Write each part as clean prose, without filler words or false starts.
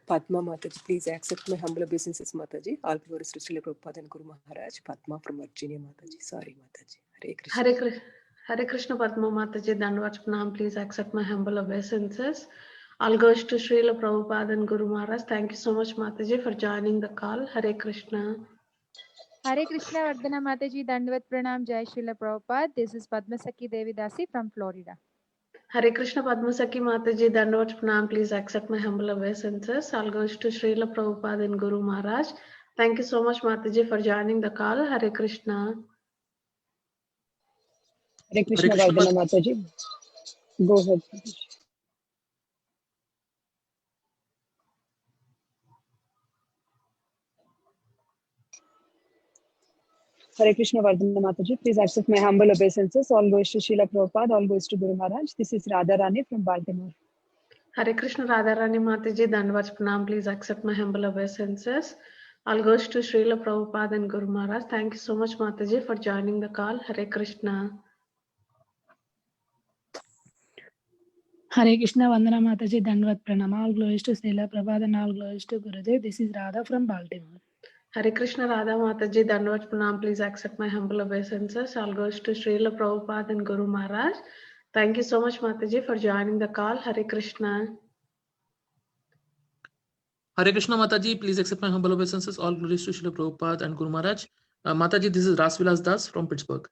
Padma Mataji, please accept my humble obeisances, Mataji. All glories to Srila Prabhupada and Guru Maharaj. Padma from Virginia, Mataji. Sorry, Mataji. Hare Krishna. Hare Krishna, Padma Mataji. Dandavats Pranam. Please accept my humble obeisances. All goes to Srila Prabhupada and Guru Maharaj. Thank you so much, Mataji, for joining the call. Hare Krishna. Hare Krishna, Vardhana Mataji. Dandavat Pranam. Jai Srila Prabhupada. This is Padmasaki Devidasi from Florida. Hare Krishna, Padmasaki Mataji. Dandavats Pranam. Please accept my humble obeisances. All goes to Srila Prabhupada and Guru Maharaj. Thank you so much, Mataji, for joining the call. Hare Krishna. Hare Krishna, Vardhana Mataji. Go ahead. Hare Krishna, Vardhana Mataji. Please accept my humble obeisances. All goes to Srila Prabhupada, all goes to Guru Maharaj. This is Radha Rani from Baltimore. Hare Krishna, Radharani Mataji. Dandavats Pranam. Please accept my humble obeisances. All goes to Srila Prabhupada and Guru Maharaj. Thank you so much, Mataji, for joining the call. Hare Krishna. Hare Krishna, Vandana Mataji, Dandavat Pranam. All glories to Srila Prabhupada and all glories to Gurudev. This is Radha from Baltimore. Hare Krishna, Radha Mataji. Dandavats Pranam. Please accept my humble obeisances. All goes to Srila Prabhupada and Guru Maharaj. Thank you so much, Mataji, for joining the call. Hare Krishna. Hare Krishna, Mataji. Please accept my humble obeisances. All glories to Srila Prabhupada and Guru Maharaj. Mataji, this is Rasvilas Das from Pittsburgh.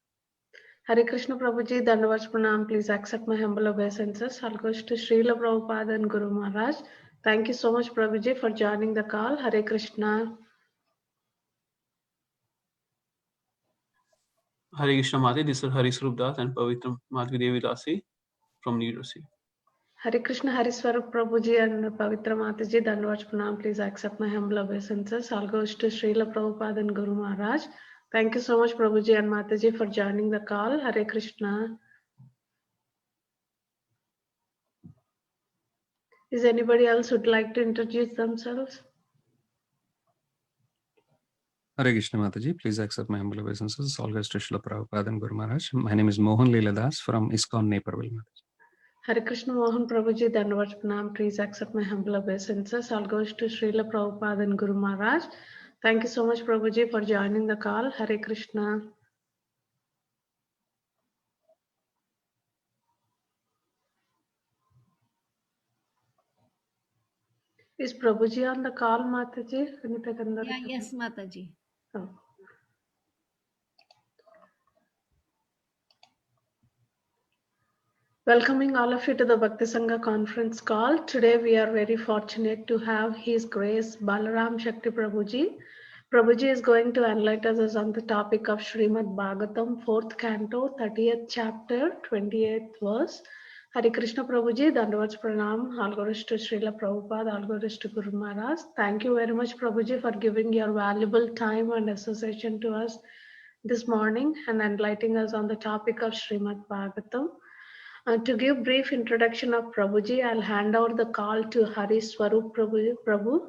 Hare Krishna, Prabhuji. Dandavats Pranam. Please accept my humble obeisances. All goes to Srila Prabhupada and Guru Maharaj. Thank you so much, Prabhuji, for joining the call. Hare Krishna. Hare Krishna, Mataji. This is Hari Swarup Das and Pavitra Madhvi Devi Dasi from New Jersey. Hare Krishna, Hari Swarup Prabhuji and Pavitra Mataji. Dandavats Pranam. Please accept my humble obeisances. All goes to Srila Prabhupada and Guru Maharaj. Thank you so much, Prabhuji and Mataji, for joining the call. Hare Krishna. Is anybody else would like to introduce themselves? Hare Krishna, Mataji. Please accept my humble obeisances. All goes to Srila Prabhupada and Guru Maharaj. My name is Mohan Leela Das from ISKCON, Naperville, Mataji. Hare Krishna, Mohan Prabhuji. Dandavats Pranam. Please accept my humble obeisances. All goes to Srila Prabhupada and Guru Maharaj. Thank you so much, Prabhuji, for joining the call. Hare Krishna. Is Prabhuji on the call, Mataji? Yeah, yes, Mataji. Oh. Welcoming all of you to the Bhakti Sangha conference call. Today we are very fortunate to have His Grace Balaram Shakti Prabhuji. Prabhuji is going to enlighten us on the topic of Srimad Bhagavatam, 4th canto, 30th chapter, 28th verse. Hare Krishna, Prabhuji. Dandavats Pranam. All glories to Srila Prabhupada. All glories to Guru Maharaj. Thank you very much, Prabhuji, for giving your valuable time and association to us this morning and enlightening us on the topic of Srimad Bhagavatam. To give brief introduction of Prabhuji, I'll hand over the call to Hari Swarup Prabhu.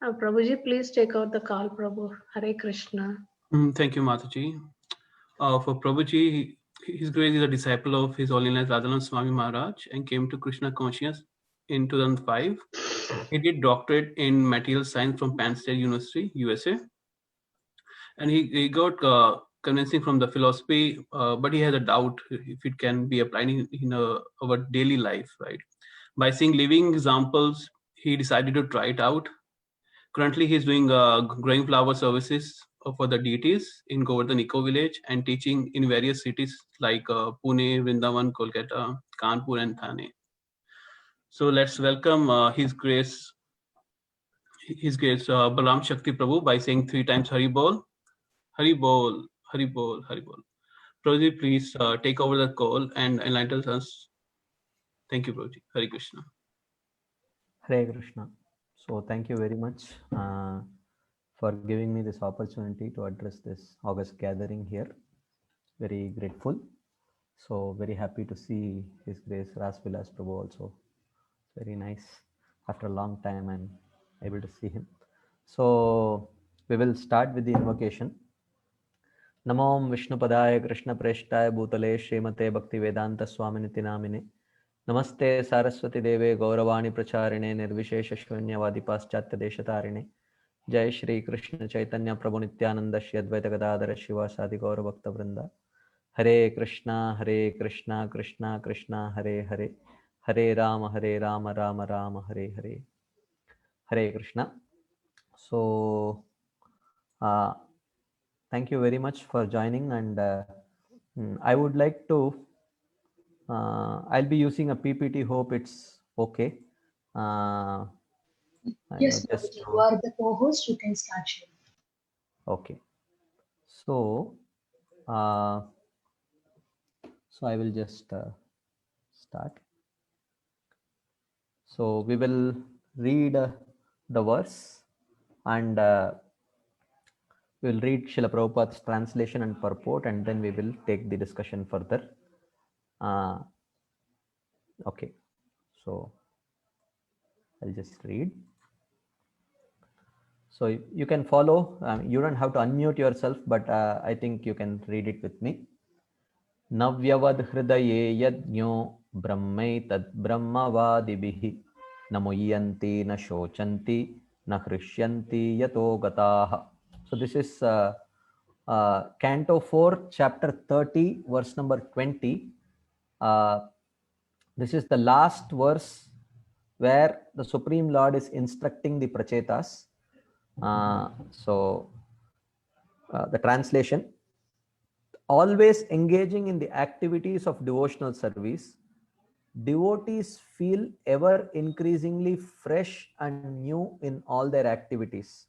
Prabhuji, please take out the call, Prabhu. Hare Krishna. Thank you, Mataji. For Prabhuji, His Grace is a disciple of His Holiness Radhanand Swami Maharaj and came to Krishna consciousness in 2005. He did doctorate in material science from Penn State University, USA. And he got convincing from the philosophy, but he has a doubt if it can be applied in our daily life, right? By seeing living examples, he decided to try it out. Currently, he's doing growing flower services for the deities in Govardhan Eco Village and teaching in various cities like Pune, Vrindavan, Kolkata, Kanpur, and Thane. So let's welcome His Grace Balaram Shakti Prabhu by saying 3 times Hari Bol, Hari Bol, Hari Bol, Hari Bol. Prabhuji, please take over the call and enlighten us. Thank you, Prabhuji. Hare Krishna. Hare Krishna. So thank you very much for giving me this opportunity to address this August gathering here. Very grateful. So very happy to see His Grace Rasvilas Prabhu also. Very nice. After a long time I'm able to see him. So we will start with the invocation. Namo Vishnupadaya Krishna Preshthaya Bhutale Srimate Bhakti Vedanta Swaminiti Namine नमस्ते सारस्वती देवे गौरवाणी प्रचारिणे निर्विशेष शून्यवादी पाश्चात्य देशतारिणे जय श्री कृष्ण चैतन्य प्रभु नित्यानंद श्री अद्वैत गदाधर शिवासादि गौर भक्त वृंदा हरे Krishna Krishna Krishna Hare Hare Hare Ram Ram Ram Hare Hare Hare Krishna. So thank you very much for joining, and I would like to I'll be using a PPT, hope it's okay. Yes, Prabhuji, you are the co-host, you can start sharing. Okay, so so I will just start. So we will read the verse, and we will read Srila Prabhupada's translation and purport, and then we will take the discussion further. Okay, so I'll just read. So you can follow. You don't have to unmute yourself, but I think you can read it with me. Navyavad hridaye yajño brahmaitad brahmavadibhi namuyanti na shochanti na hrisyanti yato gataha. So this is Canto 4, Chapter 30, verse number 20. This is the last verse where the Supreme Lord is instructing the Prachetas. The translation: always engaging in the activities of devotional service, devotees feel ever increasingly fresh and new in all their activities.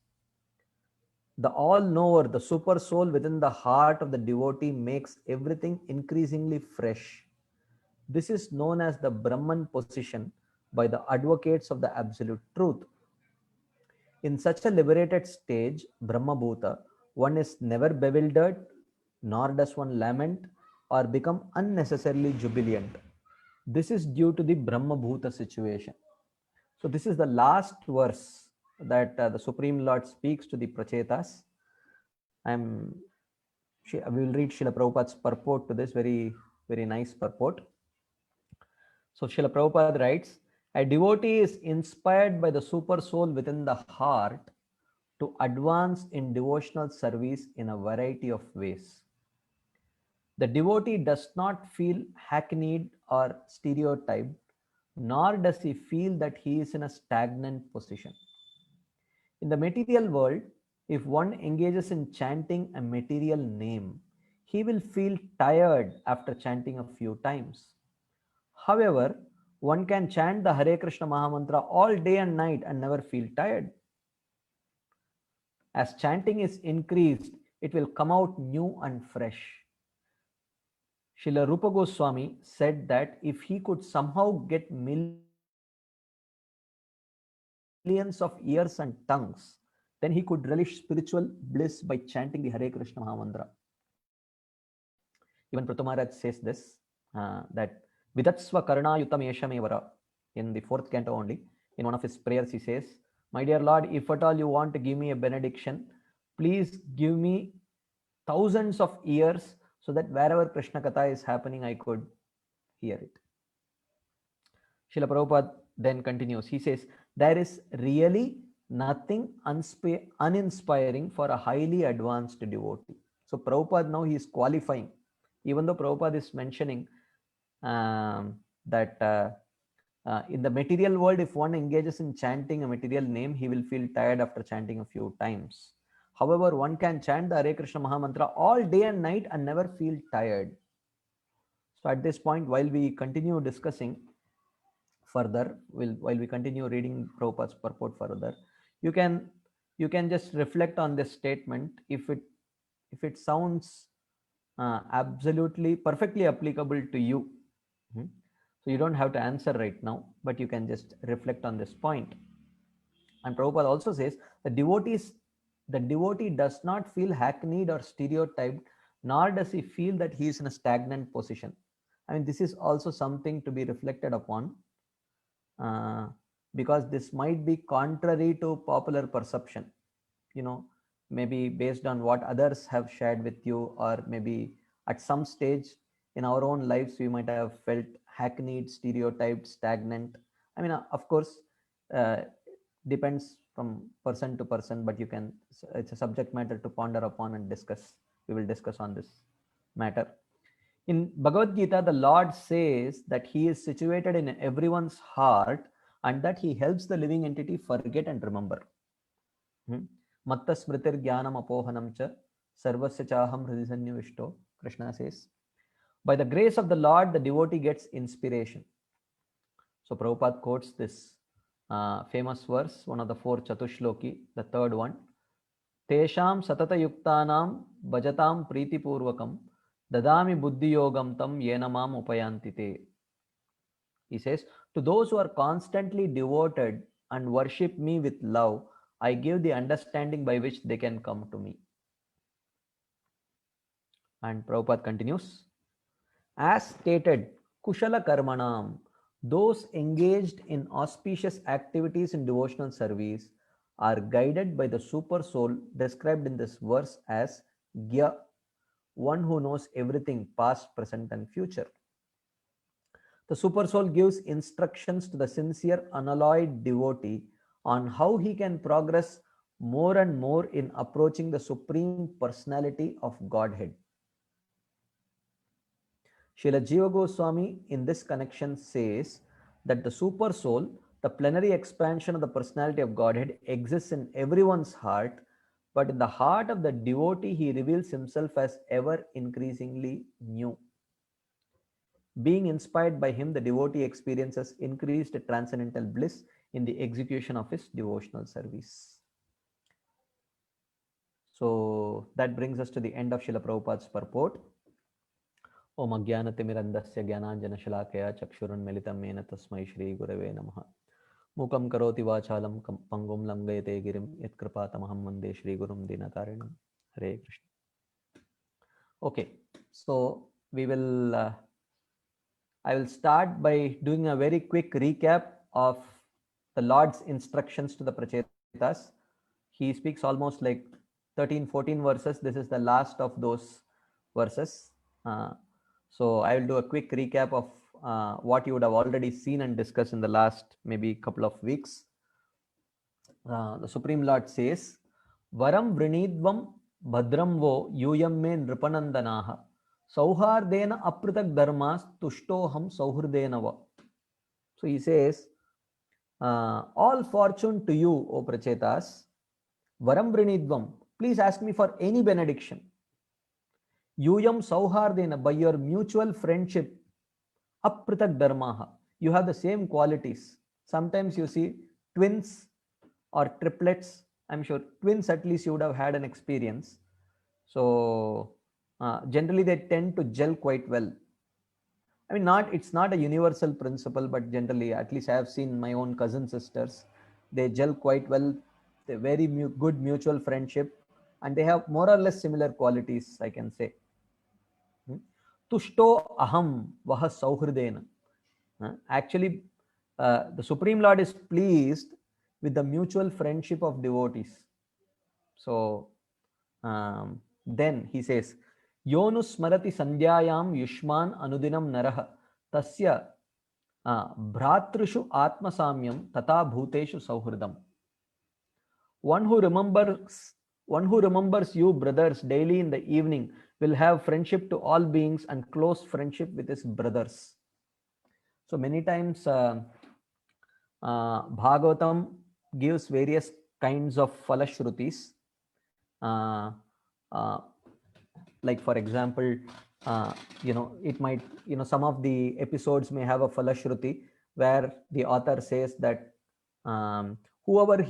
The all-knower, the super soul within the heart of the devotee makes everything increasingly fresh. This is known as the Brahman position by the advocates of the absolute truth. In such a liberated stage, Brahmabhuta, one is never bewildered, nor does one lament or become unnecessarily jubilant. This is due to the Brahmabhuta situation. So this is the last verse that the Supreme Lord speaks to the Prachetas. We will read Srila Prabhupada's purport to this, very, very nice purport. So Srila Prabhupada writes, a devotee is inspired by the super soul within the heart to advance in devotional service in a variety of ways. The devotee does not feel hackneyed or stereotyped, nor does he feel that he is in a stagnant position. In the material world, if one engages in chanting a material name, he will feel tired after chanting a few times. However, one can chant the Hare Krishna Mahamantra all day and night and never feel tired. As chanting is increased, it will come out new and fresh. Srila Rupa Goswami said that if he could somehow get millions of ears and tongues, then he could relish spiritual bliss by chanting the Hare Krishna Mahamantra. Even Prithu Maharaj says this, that Vidatsva Karnayutam Eshamevara, in the 4th canto only. In one of his prayers he says, my dear Lord, if at all you want to give me a benediction, please give me thousands of ears so that wherever Krishna Katha is happening, I could hear it. Srila Prabhupada then continues. He says, there is really nothing uninspiring for a highly advanced devotee. So Prabhupada now he is qualifying. Even though Prabhupada is mentioning that in the material world, if one engages in chanting a material name, he will feel tired after chanting a few times. However, one can chant the Hare Krishna Mahamantra all day and night and never feel tired. So at this point, while we continue discussing further, while we continue reading Prabhupada's purport further, you can just reflect on this statement. If it sounds absolutely perfectly applicable to you, so you don't have to answer right now, but you can just reflect on this point. And Prabhupada also says the devotee does not feel hackneyed or stereotyped, nor does he feel that he is in a stagnant position. I mean, this is also something to be reflected upon, because this might be contrary to popular perception. Maybe based on what others have shared with you, or maybe at some stage in our own lives, we might have felt hackneyed, stereotyped, stagnant. I mean, of course, depends from person to person, but you can, it's a subject matter to ponder upon and discuss. We will discuss on this matter. In Bhagavad Gita, the Lord says that he is situated in everyone's heart and that he helps the living entity forget and remember. Matta smritir jnanam apohanam cha sarvasya chaham hridhi sannivishto, Krishna says. By the grace of the Lord, the devotee gets inspiration. So Prabhupada quotes this famous verse, one of the 4 Chatushloki, the third one. Tesham satata yuktanam bhajatam priti purvakam dadami buddhi yogam tam yenamam upayantite. He says, to those who are constantly devoted and worship me with love, I give the understanding by which they can come to me. And Prabhupada continues, as stated, kushala karmanam, those engaged in auspicious activities in devotional service are guided by the super soul described in this verse as Gya, one who knows everything past, present and future. The super soul gives instructions to the sincere unalloyed devotee on how he can progress more and more in approaching the Supreme Personality of Godhead. Srila Jiva Goswami in this connection says that the super soul, the plenary expansion of the personality of Godhead, exists in everyone's heart, but in the heart of the devotee he reveals himself as ever increasingly new. Being inspired by him, the devotee experiences increased transcendental bliss in the execution of his devotional service. So that brings us to the end of Srila Prabhupada's purport. Om Ajnanatimirandasya Jnananjana Chakshurunmilitam Mena Tasmai Shri Gurave Namaha. Mukam Karoti Vachalam Pangum Langayate Girim Yatkripatamahamam Vande Shri Gurum Dinatarinam. Hare Krishna. Okay, so we will I will start by doing a very quick recap of the Lord's instructions to the Prachetas. He speaks almost like 13-14 verses. This is the last of those verses. So I will do a quick recap of what you would have already seen and discussed in the last maybe couple of weeks. The Supreme Lord says, Varam vrinidvam bhadram vo yuyam me nripanandanaha sauhardena apritak dharmas tushtoham sauhurdenava. So he says, all fortune to you, O Prachetas. Varam vrinidvam, please ask me for any benediction. Yuyam sauhardena, by your mutual friendship, apritak dharmaha, you have the same qualities. Sometimes you see twins or triplets. I'm sure twins at least you would have had an experience. So generally they tend to gel quite well. I mean, it's not a universal principle, but generally, at least I have seen my own cousin sisters, they gel quite well. They're very good mutual friendship, and they have more or less similar qualities, I can say. Tushto aham vaha sauhridena. Actually, the Supreme Lord is pleased with the mutual friendship of devotees. So then he says, Yonu smarati sandhyayam yushman anudinam naraha tasya bhratrishu atmasamyam tata bhuteshu sauhridam. One who remembers you, brothers, daily in the evening will have friendship to all beings and close friendship with his brothers. So many times Bhagavatam gives various kinds of falashrutis. Like for example, it might, some of the episodes may have a falashruti where the author says that whoever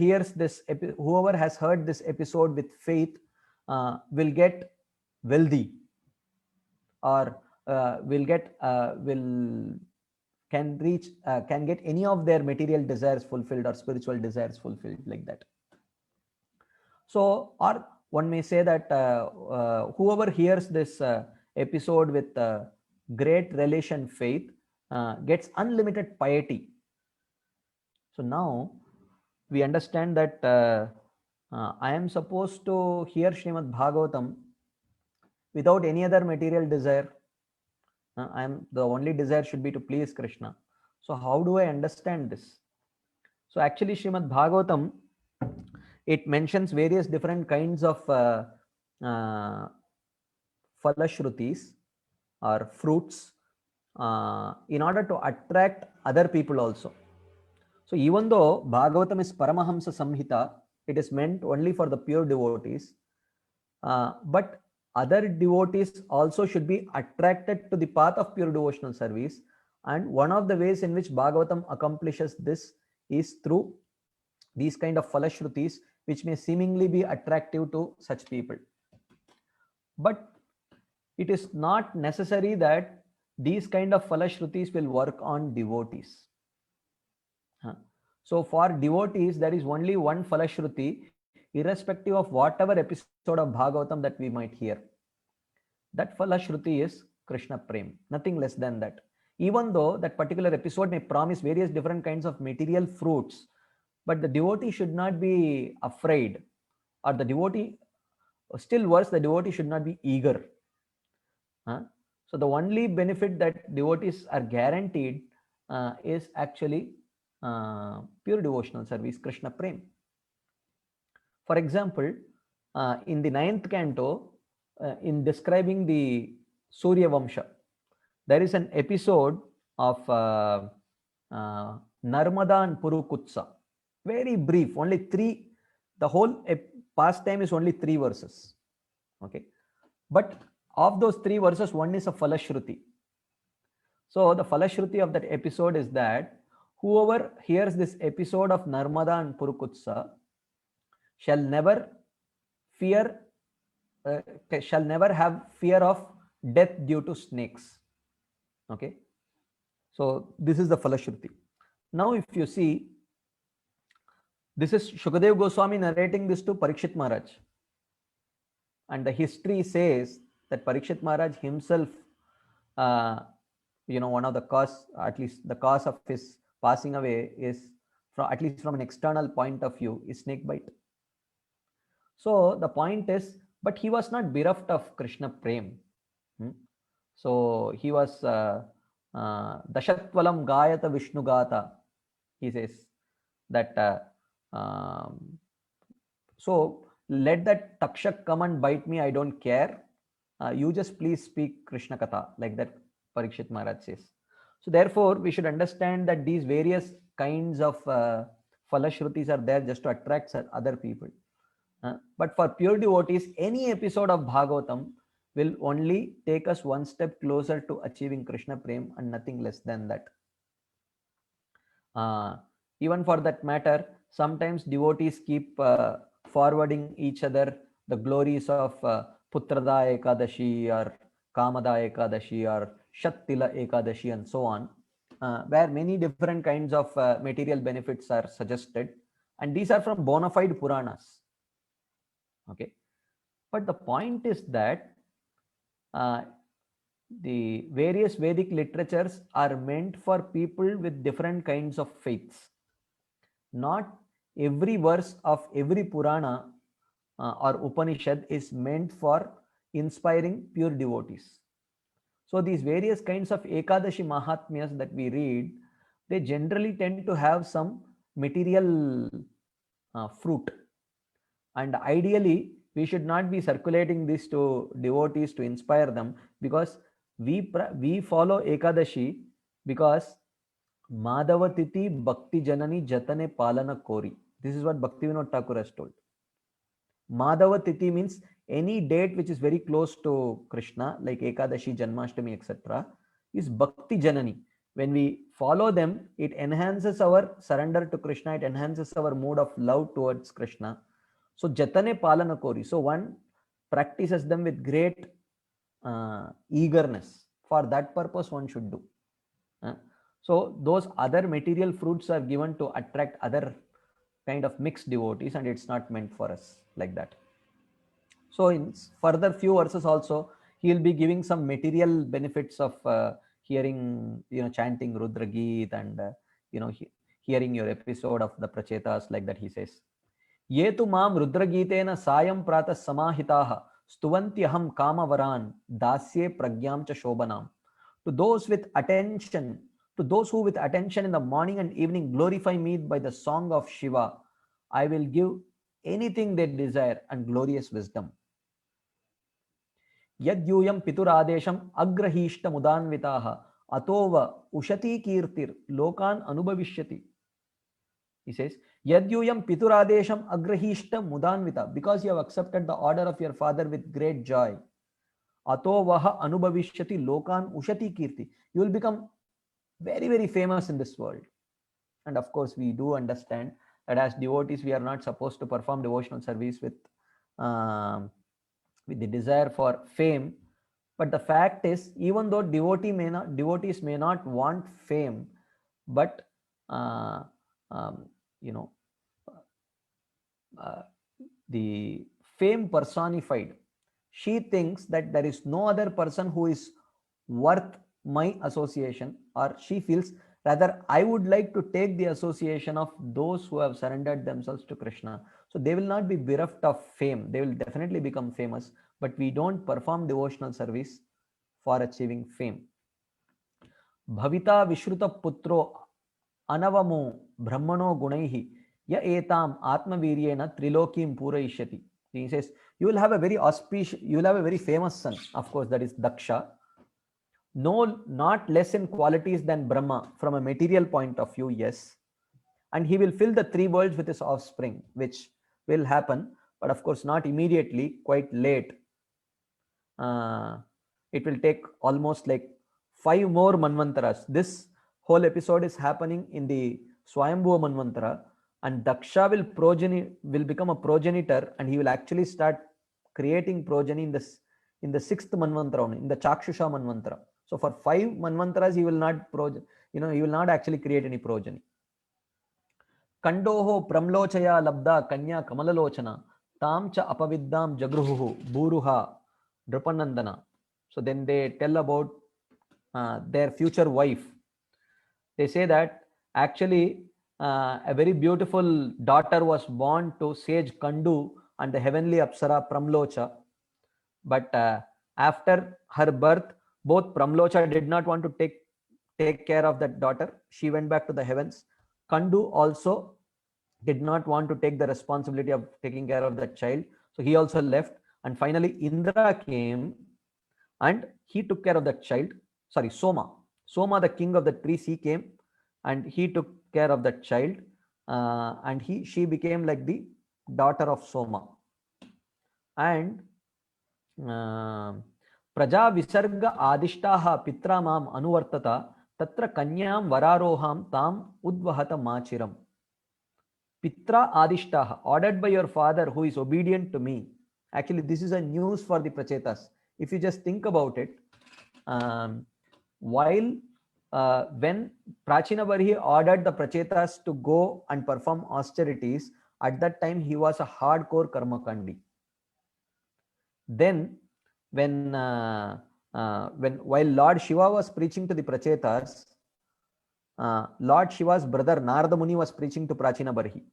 has heard this episode with faith will get wealthy, or can get any of their material desires fulfilled or spiritual desires fulfilled, like that. So, or one may say that whoever hears this episode with great relish and faith gets unlimited piety. So now we understand that I am supposed to hear Srimad Bhagavatam without any other material desire, The only desire should be to please Krishna. So how do I understand this? So actually Srimad Bhagavatam, it mentions various different kinds of falashrutis or fruits in order to attract other people also. So even though Bhagavatam is Paramahamsa Samhita, it is meant only for the pure devotees, but other devotees also should be attracted to the path of pure devotional service. And one of the ways in which Bhagavatam accomplishes this is through these kind of falashrutis, which may seemingly be attractive to such people. But it is not necessary that these kind of falashrutis will work on devotees. So for devotees, there is only one falashruti, irrespective of whatever episode of Bhagavatam that we might hear. That falashruti is Krishna Prem, nothing less than that. Even though that particular episode may promise various different kinds of material fruits, but the devotee should not be afraid, or the devotee, still worse, the devotee should not be eager. So the only benefit that devotees are guaranteed is actually pure devotional service, Krishna Prem. For example, in the 9th canto, in describing the Surya Vamsha, there is an episode of Narmada and Purukutsa. Very brief, only 3, the whole pastime is only 3 verses. Okay, but of those 3 verses, one is a falashruti. So the falashruti of that episode is that whoever hears this episode of Narmada and Purukutsa shall never have fear of death due to snakes. Okay, so this is the falashruti. Now if you see, this is Shukadeva Goswami narrating this to Parikshit Maharaj, and the history says that Parikshit Maharaj himself, one of the cause, at least the cause of his passing away is, at least from an external point of view, is snake bite. So the point is, but he was not bereft of Krishna Prem. So he was Dashatvalam Gayata Vishnu Gata. He says that so let that Takshak come and bite me, I don't care. You just please speak Krishna Katha, like that Parikshit Maharaj says. So therefore, we should understand that these various kinds of falashrutis are there just to attract other people. But for pure devotees, any episode of Bhagavatam will only take us one step closer to achieving Krishna Prem and nothing less than that. Even for that matter, sometimes devotees keep forwarding each other the glories of Putrada Ekadashi or Kamada Ekadashi or Shattila Ekadashi and so on, where many different kinds of material benefits are suggested, and these are from bona fide Puranas. Okay, but the point is that the various Vedic literatures are meant for people with different kinds of faiths. Not every verse of every Purana or Upanishad is meant for inspiring pure devotees. So these various kinds of Ekadashi Mahatmyas that we read, they generally tend to have some material fruit. And ideally, we should not be circulating this to devotees to inspire them, because we follow Ekadashi because Madhavatiti Bhakti Janani Jatane Palana Kori. This is what Bhaktivinoda Thakur has told. Madhavatiti means any date which is very close to Krishna, like Ekadashi, Janmashtami, etc., is Bhakti Janani. When we follow them, it enhances our surrender to Krishna, it enhances our mood of love towards Krishna. So Jatane Palana Kori. So one practices them with great eagerness. For that purpose, one should do. So those other material fruits are given to attract other kind of mixed devotees, and it's not meant for us like that. So in further few verses also, he will be giving some material benefits of hearing, chanting Rudra Geet and, hearing your episode of the Prachetas, like that he says. Ye tu maam Rudra Geetena sayam prata samahitaha stuvanti aham kama varan dasye pragyam cha shobanam. To those with attention, to those who with attention in the morning and evening glorify me by the song of Shiva, I will give anything they desire and glorious wisdom. Yadyuyam pituradesham agrahishta mudanvitaha atova ushati kirtir lokan anubhavishyati. He says, Yadyuyam pituradesham agrahishta mudanvita, because you have accepted the order of your father with great joy. Atovaha anubhavishyati lokan ushati kirti. You will become very, very famous in this world. And of course, we do understand that as devotees, we are not supposed to perform devotional service with the desire for fame. But the fact is, even though devotees may not want fame, but the fame personified, she thinks that there is no other person who is worth my association, or she feels rather I would like to take the association of those who have surrendered themselves to Krishna. So they will not be bereft of fame. They will definitely become famous, but we don't perform devotional service for achieving fame. Bhavita Vishruta Putro Anavamu Brahmano Gunaihi Ya Etam Atmaviryena Trilokim Puraishyati. He says, you will have a very auspicious, you will have a very famous son. Of course, that is Daksha. No, not less in qualities than Brahma from a material point of view, yes. And he will fill the three worlds with his offspring, which will happen, but of course not immediately, quite late. It will take almost like 5 more Manvantaras. This whole episode is happening in the Swayambhuva Manvantara, and Daksha will become a progenitor, and he will actually start creating progeny in the 6th Manvantara, in the Chakshusha Manvantara. So for 5 Manvantaras, he will not actually create any progeny. Kandoho Pramlochaya Labda Kanya Kamalalochana Tamcha Apaviddam Jagruhu Buruha Drupanandana. So then they tell about their future wife. They say that actually a very beautiful daughter was born to sage Kandu and the heavenly Apsara Pramlocha. But after her birth, both Pramlocha did not want to take care of that daughter. She went back to the heavens. Kandu also did not want to take the responsibility of taking care of that child. So he also left. And finally, Indra came and he took care of that child. Sorry, Soma. Soma, the king of the trees, he came and he took care of that child. And she became like the daughter of Soma. And Praja Visarga Adishtaha Pitra Mam Anuvartata Tatra Kanyam Vararoham Tam Udvahata Machiram. Pitra Adishtaha, ordered by your father who is obedient to me. Actually, this is a news for the Prachetas. If you just think about it, when Prachinabarhi ordered the Prachetas to go and perform austerities, at that time he was a hardcore Karmakandi. Then while Lord Shiva was preaching to the Prachetas, Lord Shiva's brother Narada Muni was preaching to Prachinabarhi.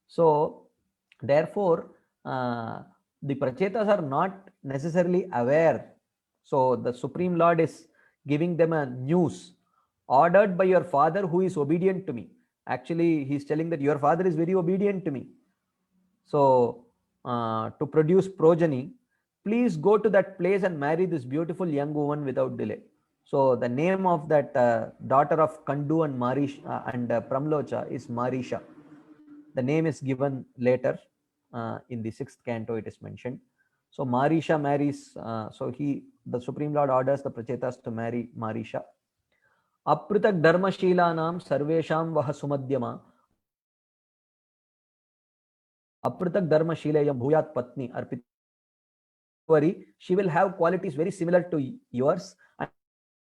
So therefore, the Prachetas are not necessarily aware. So the Supreme Lord is giving them a news, ordered by your father who is obedient to me. Actually, he's telling that your father is very obedient to me. So to produce progeny, please go to that place and marry this beautiful young woman without delay. So the name of that daughter of Kandu and Pramlocha is Marisha. The name is given later in the 6th canto, it is mentioned. So Marisha marries, the Supreme Lord orders the Prachetas to marry Marisha. Apritak Dharma Shilanam Sarvesham Vaha Sumadhyama Apritak Dharma Shilayam Bhuyat Patni Arpit. She will have qualities very similar to yours,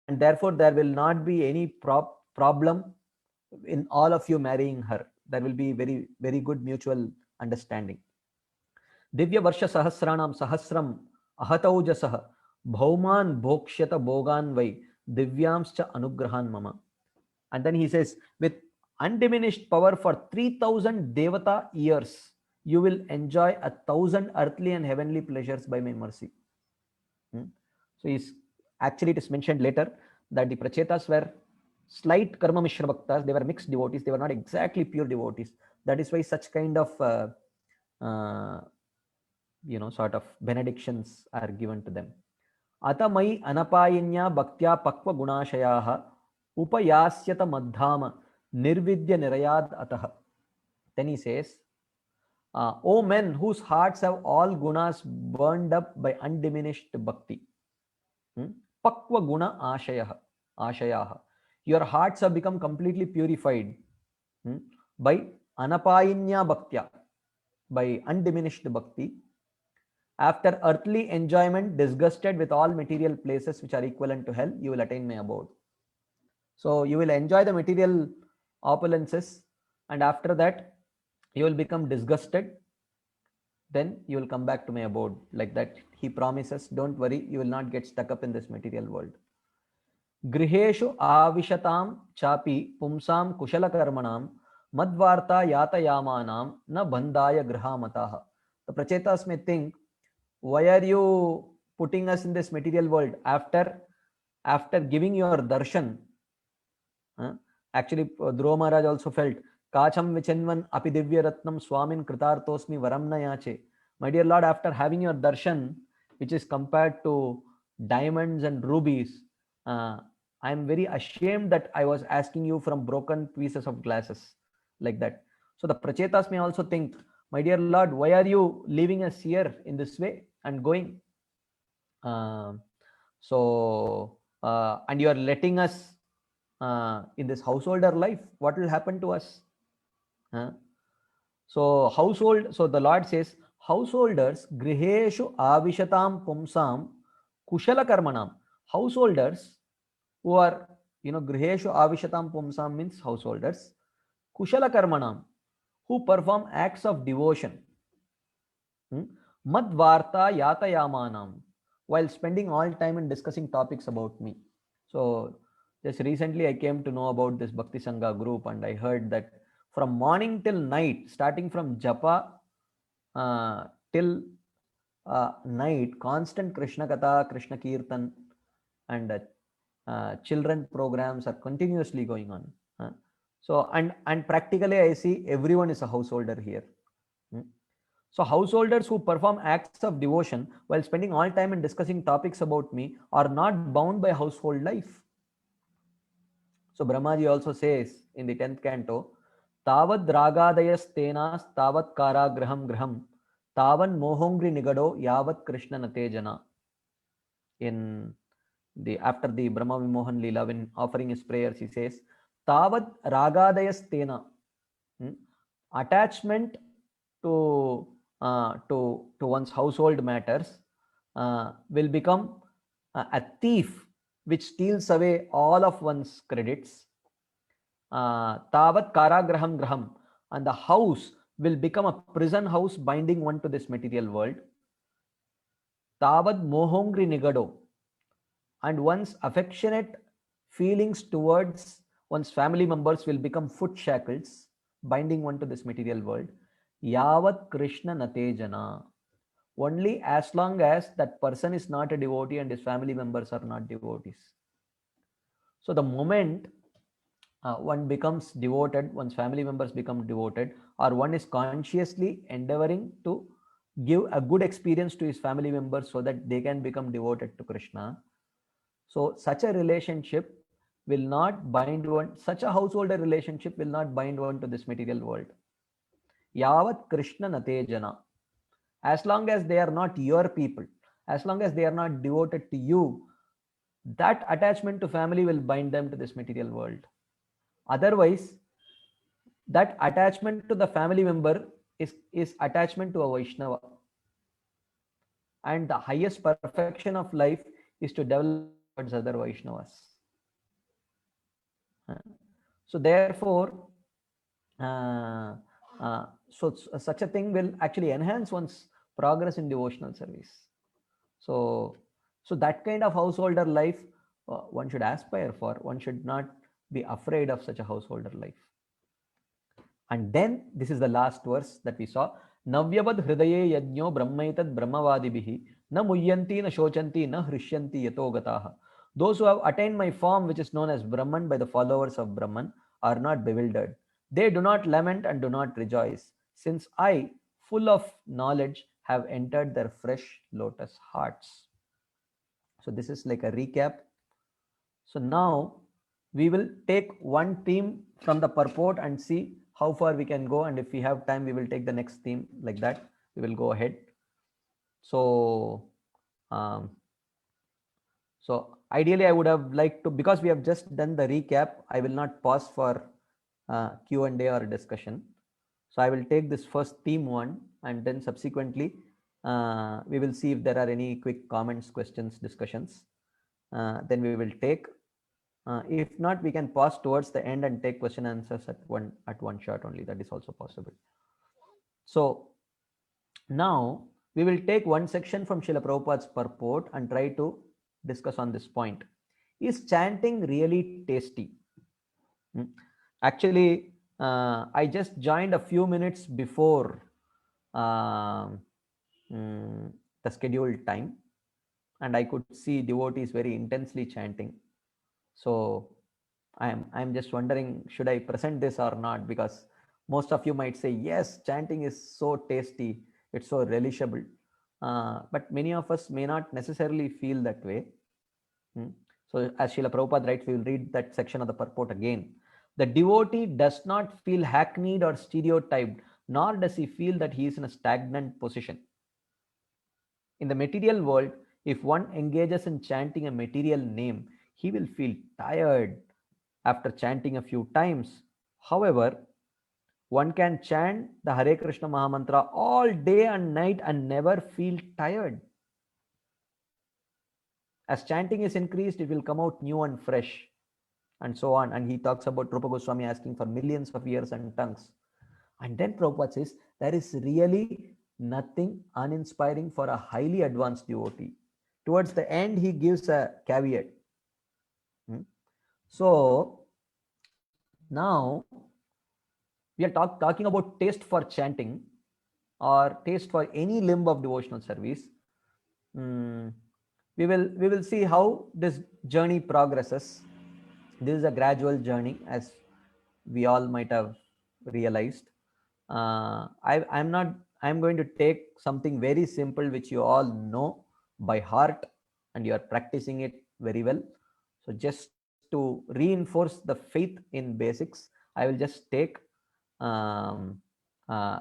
and therefore there will not be any problem in all of you marrying her. There will be very, very good mutual understanding. Divya Varsha Sahasranam Sahasram Ahataujasah Bhauman Bhokshyata Bhogan Vai Divyamscha Anugrahan Mama. And then he says, with undiminished power for 3,000 Devata years, you will enjoy 1,000 earthly and heavenly pleasures by my mercy. So he's Actually, it is mentioned later that the Prachetas were slight karma mishra bhaktas. They were mixed devotees. They were not exactly pure devotees. That is why such kind of sort of benedictions are given to them. Ata mai anapayinya bhaktya pakva gunashayaha upayasyata madhama nirvidya nirayad ataha. Then he says, O men whose hearts have all gunas burned up by undiminished bhakti. Pakva guna ashayaha. Your hearts have become completely purified by anapayinya bhaktya, by undiminished bhakti. After earthly enjoyment, disgusted with all material places which are equivalent to hell, you will attain my abode. So you will enjoy the material opulences, and after that you will become disgusted. Then you will come back to my abode. Like that, he promises, don't worry, you will not get stuck up in this material world. Griheshu avishatam chapi pumsam kushala karmanam madvarta yatayamanam na bandhaya grihamataha. The Prachetas may think, why are you putting us in this material world after giving your darshan? Actually, Dhruva Maharaj also felt, Kacham vichenvan api divya ratnam swamin kritartosmi varam na yache. My dear Lord, after having your darshan, which is compared to diamonds and rubies, I am very ashamed that I was asking you from broken pieces of glasses, like that. So the Prachetas may also think, my dear Lord, why are you leaving us here in this way and going? And you are letting us in this householder life. What will happen to us? So the Lord says, householders, griheshu avishatam pumsam kushala karmanam. Householders who are, griheshu avishatam pumsam means householders. Kushala karmanam, who perform acts of devotion. Madvarta yatayamanam, while spending all time in discussing topics about me. So just recently I came to know about this Bhakti Sangha group, and I heard that from morning till night, starting from japa till night, constant Krishna Katha, Krishna Kirtan and children programs are continuously going on. So and practically I see everyone is a householder here. So householders who perform acts of devotion while spending all time in discussing topics about me are not bound by household life. So Brahmaji also says in the 10th canto, Tavad ragadayas tenas tavat kara graham graham tavan mohongri nigado yavat Krishna natejana. In the after the Brahma Vimohan Leela, when offering his prayers, he says, Tavad ragadayas tena, attachment to one's household matters will become a thief which steals away all of one's credits. Tavat karagraham graham, and the house will become a prison house binding one to this material world. Tavad mohongri nigado, and one's affectionate feelings towards one's family members will become foot shackles binding one to this material world. Yavat Krishna natejana, only as long as that person is not a devotee and his family members are not devotees. So the moment one becomes devoted, one's family members become devoted, or one is consciously endeavoring to give a good experience to his family members so that they can become devoted to Krishna. So such a relationship will not bind one, such a householder relationship will not bind one to this material world. Yavat Krishna natejana, as long as they are not your people, as long as they are not devoted to you, that attachment to family will bind them to this material world. Otherwise, that attachment to the family member is attachment to a Vaishnava. And the highest perfection of life is to develop towards other Vaishnavas. So therefore, such a thing will actually enhance one's progress in devotional service. So that kind of householder life one should aspire for. One should not be afraid of such a householder life. And then this is the last verse that we saw. Navyavad hridaye yajno brahmaitad brahmavadibihi na muyyanti na shochanti na hrishyanti yato gataha Those who have attained my form, which is known as Brahman by the followers of Brahman, are not bewildered. They do not lament and do not rejoice, since I, full of knowledge, have entered their fresh lotus hearts. So this is like a recap. So now we will take one theme from the purport and see how far we can go, and if we have time we will take the next theme. Like that we will go ahead. So so ideally I would have liked to, because we have just done the recap, I will not pause for Q&A or discussion. So I will take this first theme one, and then subsequently we will see if there are any quick comments, questions, discussions. Then we will take. If not, we can pause towards the end and take question answers at one shot only. That is also possible. So now we will take one section from Srila Prabhupada's purport and try to discuss on this point. Is chanting really tasty? Actually, I just joined a few minutes before the scheduled time, and I could see devotees very intensely chanting. So I'm just wondering, should I present this or not? Because most of you might say, yes, chanting is so tasty, it's so relishable. But many of us may not necessarily feel that way. So as Srila Prabhupada writes, we will read that section of the purport again. The devotee does not feel hackneyed or stereotyped, nor does he feel that he is in a stagnant position. In the material world, if one engages in chanting a material name, he will feel tired after chanting a few times. However, one can chant the Hare Krishna Mahamantra all day and night and never feel tired. As chanting is increased, it will come out new and fresh, and so on. And he talks about Rupa Goswami asking for millions of ears and tongues. And then Prabhupada says, there is really nothing uninspiring for a highly advanced devotee. Towards the end, he gives a caveat. So now we are talking about taste for chanting or taste for any limb of devotional service. We will see how this journey progresses. This is a gradual journey, as we all might have realized. I'm going to take something very simple which you all know by heart and you are practicing it very well. So just to reinforce the faith in basics, I will just take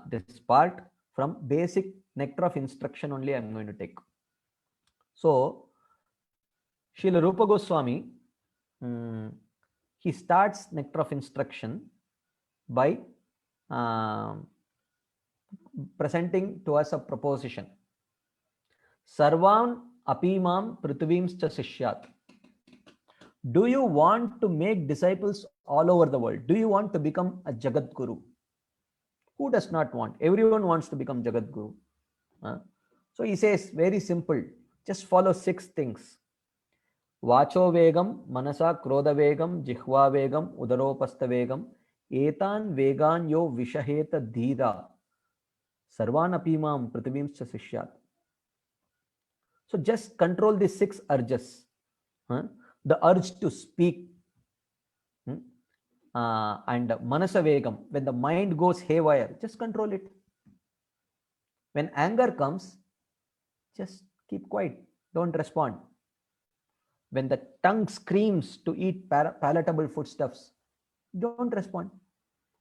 this part from basic nectar of instruction only. I'm going to take. So Srila Rupa Goswami, he starts nectar of instruction by presenting to us a proposition. Sarvan apimam prithvimscha sishyat. Do you want to make disciples all over the world? Do you want to become a Jagat Guru? Who does not want? Everyone wants to become Jagat Guru. So he says, very simple, just follow 6 things. Vacho vegam, manasa krodha vegam, jihva vegam, udaropastha vegam, etan vegan yo vishaheta dhira, sarvan apimam prithvimscha sishyat. So just control the 6 urges. The urge to speak, and manasa vegam, when the mind goes haywire, just control it. When anger comes, just keep quiet, don't respond. When the tongue screams to eat palatable foodstuffs, don't respond,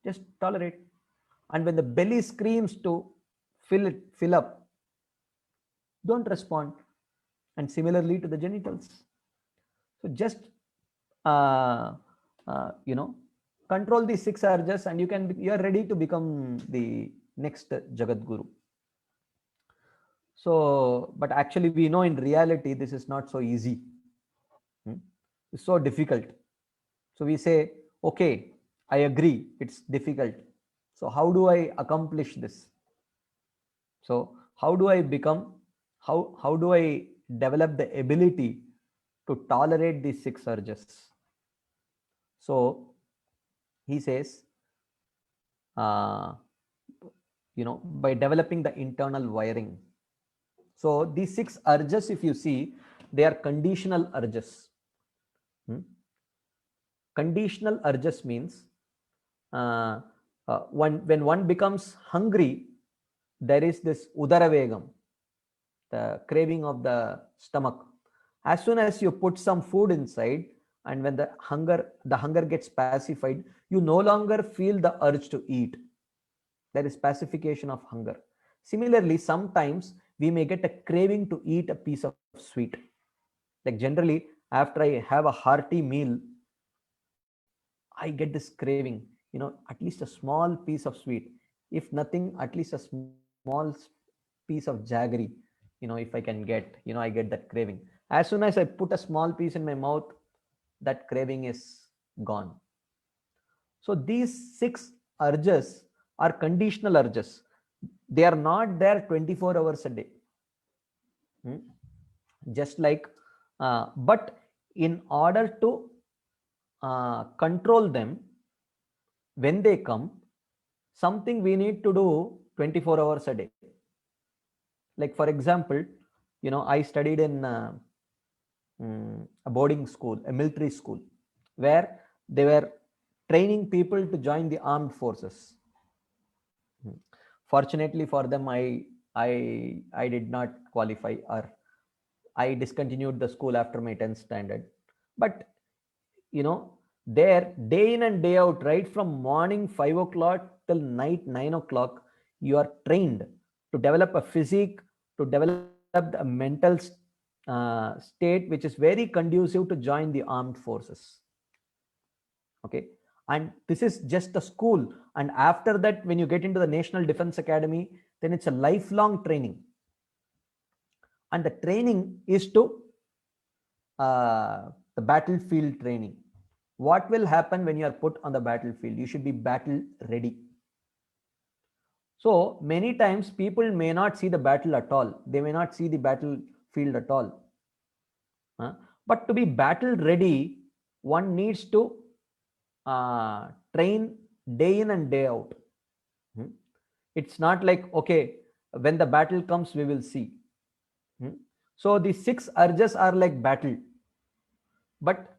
just tolerate. And when the belly screams to fill up, don't respond. And similarly to the genitals. So just control these 6 urges, and you are ready to become the next Jagat Guru. So, but actually we know in reality this is not so easy. It's so difficult. So we say, okay, I agree, it's difficult. So how do I accomplish this? So how do I become, how do I develop the ability to tolerate these 6 urges? So he says, by developing the internal wiring. So these 6 urges, if you see, they are conditional urges. Conditional urges means when one becomes hungry, there is this udaravegam, the craving of the stomach. As soon as you put some food inside, and when the hunger gets pacified, you no longer feel the urge to eat. There is pacification of hunger. Similarly, sometimes we may get a craving to eat a piece of sweet. Like generally, after I have a hearty meal, I get this craving, at least a small piece of sweet. If nothing, at least a small piece of jaggery, if I can get, I get that craving. As soon as I put a small piece in my mouth, that craving is gone. So these 6 urges are conditional urges. They are not there 24 hours a day. Just like, but in order to control them, when they come, something we need to do 24 hours a day. Like for example, I studied in a boarding school, a military school, where they were training people to join the armed forces. Fortunately for them, I did not qualify, or I discontinued the school after my 10th standard. But there, day in and day out, right from morning 5 o'clock till night 9 o'clock, you are trained to develop a physique, to develop a mental state which is very conducive to join the armed forces. Okay, and this is just a school, and after that, when you get into the National Defense Academy, then it's a lifelong training, and the training is to the battlefield training. What will happen when you are put on the battlefield? You should be battle ready. So many times people may not see the battle at all. They may not see the battlefield at all. But to be battle ready, one needs to train day in and day out. It's not like, okay, when the battle comes, we will see. So the 6 urges are like battle. But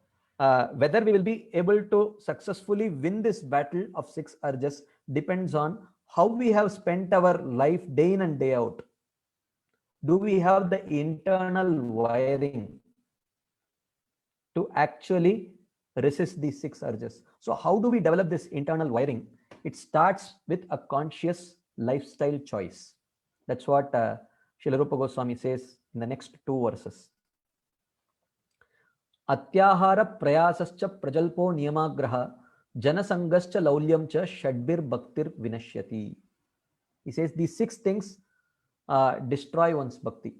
whether we will be able to successfully win this battle of 6 urges depends on how we have spent our life day in and day out. Do we have the internal wiring to actually resist these 6 urges? So how do we develop this internal wiring? It starts with a conscious lifestyle choice. That's what Srila Rupa Goswami says in the next 2 verses. Atyahara prayasascha prajalpo niyamagraha janasangascha laulyamcha shadbir bhaktir vinashyati. He says these 6 things destroy one's bhakti.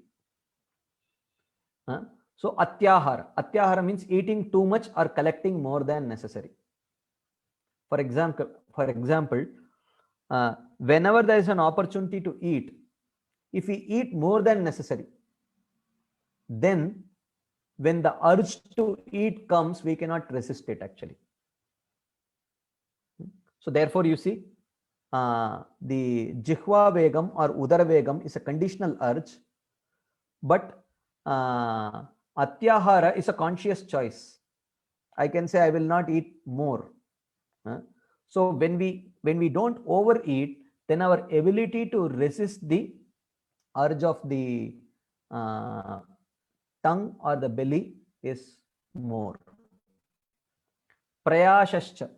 So atyahara means eating too much or collecting more than necessary. For example, whenever there is an opportunity to eat, if we eat more than necessary, then when the urge to eat comes, we cannot resist it actually. So therefore, you see, the jihva vegam or udara vegam is a conditional urge, but atyahara is a conscious choice. I can say I will not eat more. So when we don't overeat, then our ability to resist the urge of the tongue or the belly is more. Prayashascha,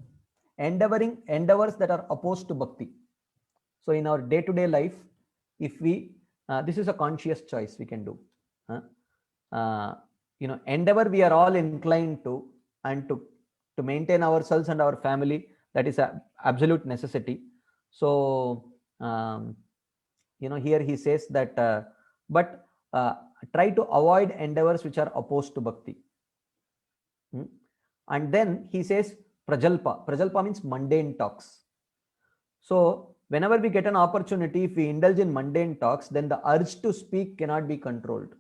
endeavors that are opposed to bhakti. So in our day-to-day life, if we this is a conscious choice we can do. Endeavor we are all inclined to, and to maintain ourselves and our family, that is an absolute necessity. So here he says that but try to avoid endeavors which are opposed to bhakti. And then he says prajalpa means mundane talks. So whenever we get an opportunity, if we indulge in mundane talks, then the urge to speak cannot be controlled.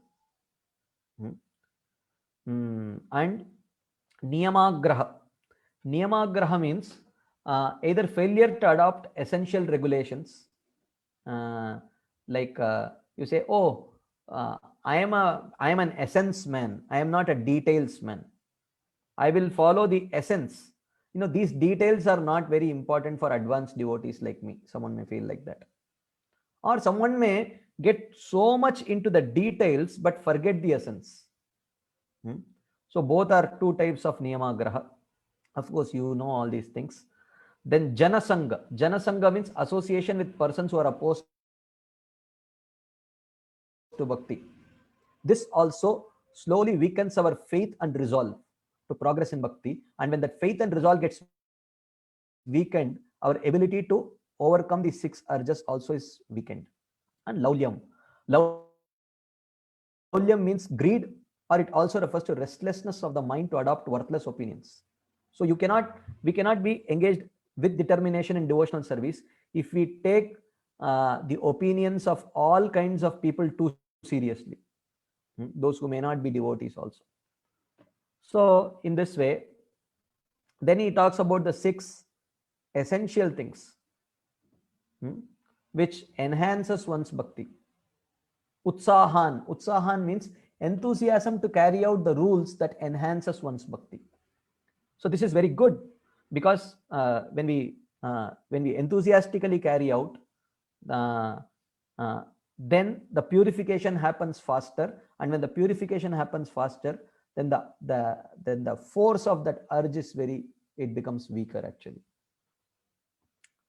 And niyamagraha means either failure to adopt essential regulations, like you say, I am an essence man, I am not a details man. I will follow the essence. You know, these details are not very important for advanced devotees like me. Someone may feel like that. Or someone may get so much into the details but forget the essence. So both are two types of niyamagraha. Of course, you know all these things. Then Janasanga. Janasanga means association with persons who are opposed to bhakti. This also slowly weakens our faith and resolve to progress in bhakti. And when that faith and resolve gets weakened, our ability to overcome the 6 urges also is weakened. And laulyam. Laulyam means greed, or it also refers to restlessness of the mind to adopt worthless opinions. So we cannot be engaged with determination in devotional service if we take the opinions of all kinds of people too seriously, those who may not be devotees also. So in this way, then he talks about the 6 essential things which enhances one's bhakti. Utsahan means enthusiasm to carry out the rules that enhances one's bhakti. So this is very good, because when we enthusiastically carry out, then the purification happens faster, and when the purification happens faster, then the force of that urge is it becomes weaker actually.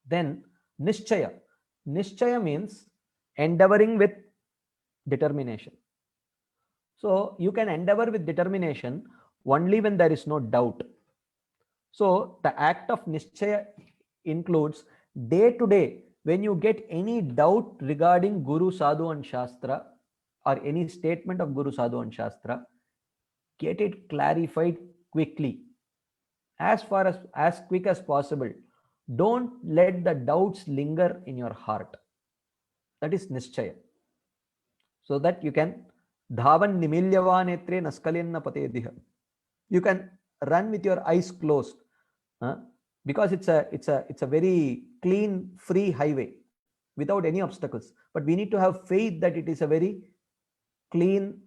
Then Nishchaya. Nishchaya means endeavoring with determination. So you can endeavor with determination only when there is no doubt. So the act of Nishchaya includes day to day, when you get any doubt regarding Guru, Sadhu and Shastra, or any statement of Guru, Sadhu and Shastra, get it clarified quickly, as quick as possible. Don't let the doubts linger in your heart. That is Nishchaya. So that you can dhavan nimilyava netre naskalenna patediha. You can run with your eyes closed, because it's a very clean, free highway without any obstacles. But we need to have faith that it is a very clean,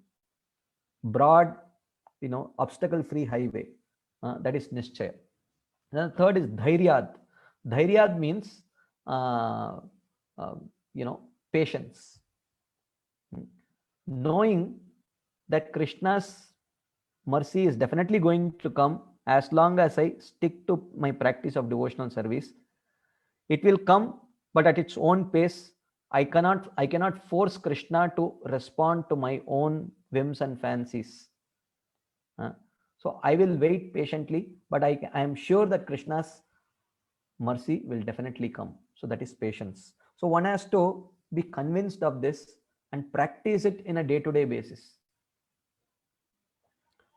broad, obstacle-free highway. That is Nishchaya. Then the third is Dhairyad. Dhairyad means patience. Knowing that Krishna's mercy is definitely going to come as long as I stick to my practice of devotional service. It will come, but at its own pace. I cannot force Krishna to respond to my own whims and fancies. So I will wait patiently, but I am sure that Krishna's mercy will definitely come. So that is patience. So one has to be convinced of this and practice it in a day-to-day basis.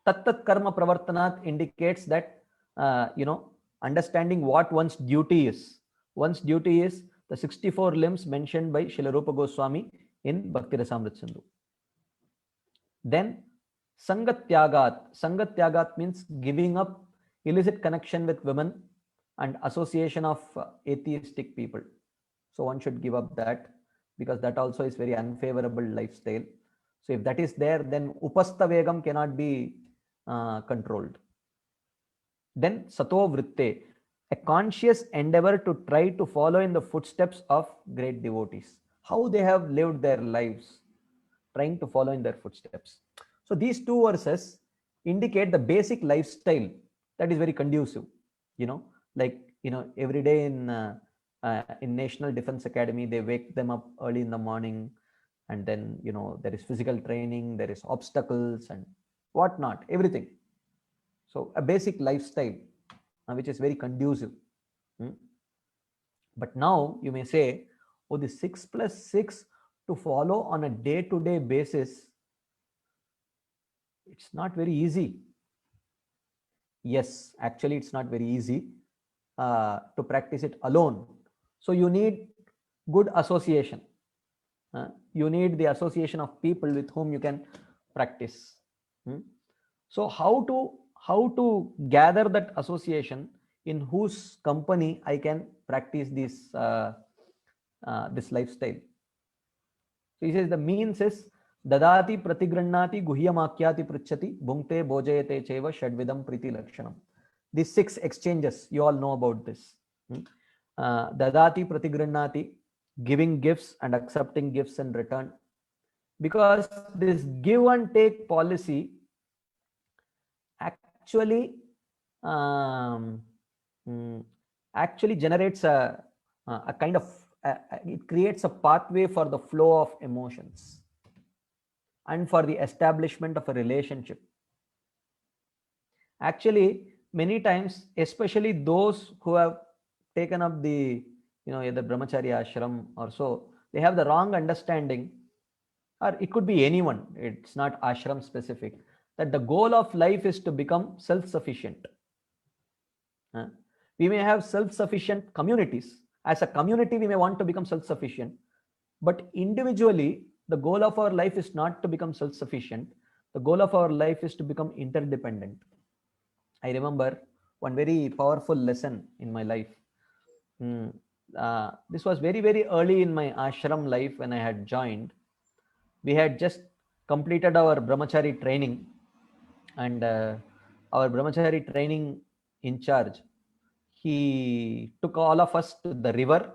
Tat karma pravartanat indicates that understanding what one's duty is. One's duty is the 64 limbs mentioned by Srila Rupa Goswami in Bhakti Rasamrita Sindhu. Then Sangat Tyagat. Sangat Tyagat means giving up illicit connection with women and association of atheistic people. So one should give up that, because that also is very unfavorable lifestyle. So if that is there, then upastha vegam cannot be controlled. Then Sato Vritte, a conscious endeavor to try to follow in the footsteps of great devotees. How they have lived their lives, trying to follow in their footsteps. So these two verses indicate the basic lifestyle that is very conducive. Every day in National Defense Academy, they wake them up early in the morning, and then there is physical training, there is obstacles and whatnot, everything. So a basic lifestyle which is very conducive. But now you may say, oh, the 6 plus 6 to follow on a day-to-day basis, it's not very easy. Yes, actually it's not very easy to practice it alone. So you need good association. You need the association of people with whom you can practice. So how to gather that association, in whose company I can practice this lifestyle? So he says the means is Dadati pratigranati guhyamakyati pruchati bhunkte bojayate cheva shadvidam priti lakshanam. These 6 exchanges, you all know about this. Dadati pratigranati, giving gifts and accepting gifts in return. Because this give and take policy actually actually generates a kind of it creates a pathway for the flow of emotions and for the establishment of a relationship. Actually, many times, especially those who have taken up the either brahmacharya ashram or so, they have the wrong understanding, or it could be anyone, it's not ashram specific, that the goal of life is to become self-sufficient. We may have self-sufficient communities. As a community, we may want to become self-sufficient, but individually, the goal of our life is not to become self-sufficient. The goal of our life is to become interdependent. I remember one very powerful lesson in my life. This was very, very early in my ashram life when I had joined. We had just completed our brahmachari training, and our brahmachari training in charge, he took all of us to the river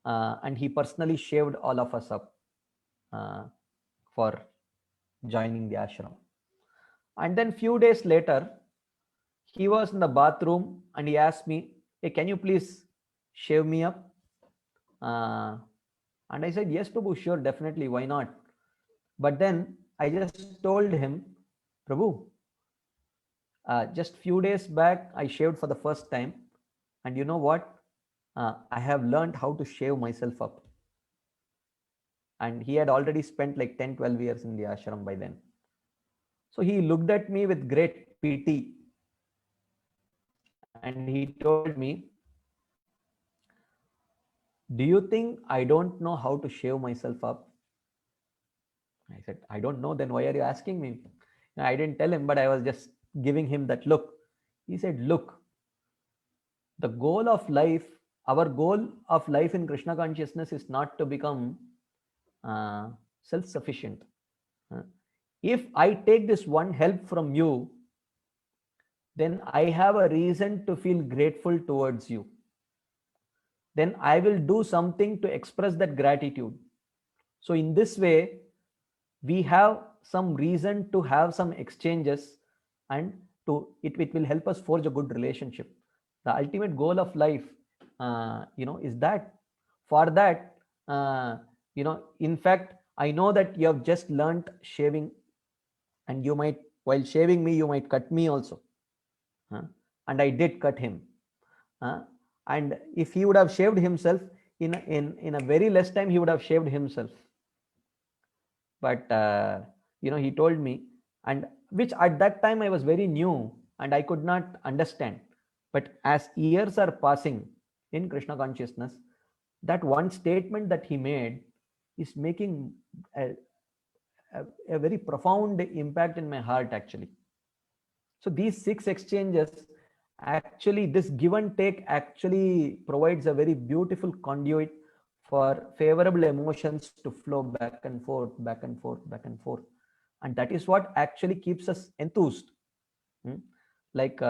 and he personally shaved all of us up for joining the ashram. And then few days later, he was in the bathroom and he asked me, "Hey, can you please shave me up?" And I said, "Yes, Prabhu, sure, definitely, why not?" But then I just told him, "Prabhu, just few days back, I shaved for the first time. And you know what? I have learned how to shave myself up." And he had already spent like 10, 12 years in the ashram by then. So he looked at me with great pity. And he told me, "Do you think I don't know how to shave myself up?" I said, "I don't know. Then why are you asking me?" I didn't tell him, but I was just giving him that look. He said, "Look, the goal of life, our goal of life in Krishna consciousness is not to become self-sufficient. If I take this one help from you, then I have a reason to feel grateful towards you. Then I will do something to express that gratitude. So in this way, we have some reason to have some exchanges, and it will help us forge a good relationship. The ultimate goal of life, is that. For that, in fact, I know that you have just learnt shaving, and you might, while shaving me, you might cut me also." And I did cut him. And if he would have shaved himself, in a very less time, he would have shaved himself. But he told me, and which at that time I was very new and I could not understand. But as years are passing in Krishna consciousness, that one statement that he made is making a very profound impact in my heart, actually. So these 6 exchanges, actually, this give and take actually provides a very beautiful conduit for favorable emotions to flow back and forth, back and forth, back and forth. And that is what actually keeps us enthused. Like,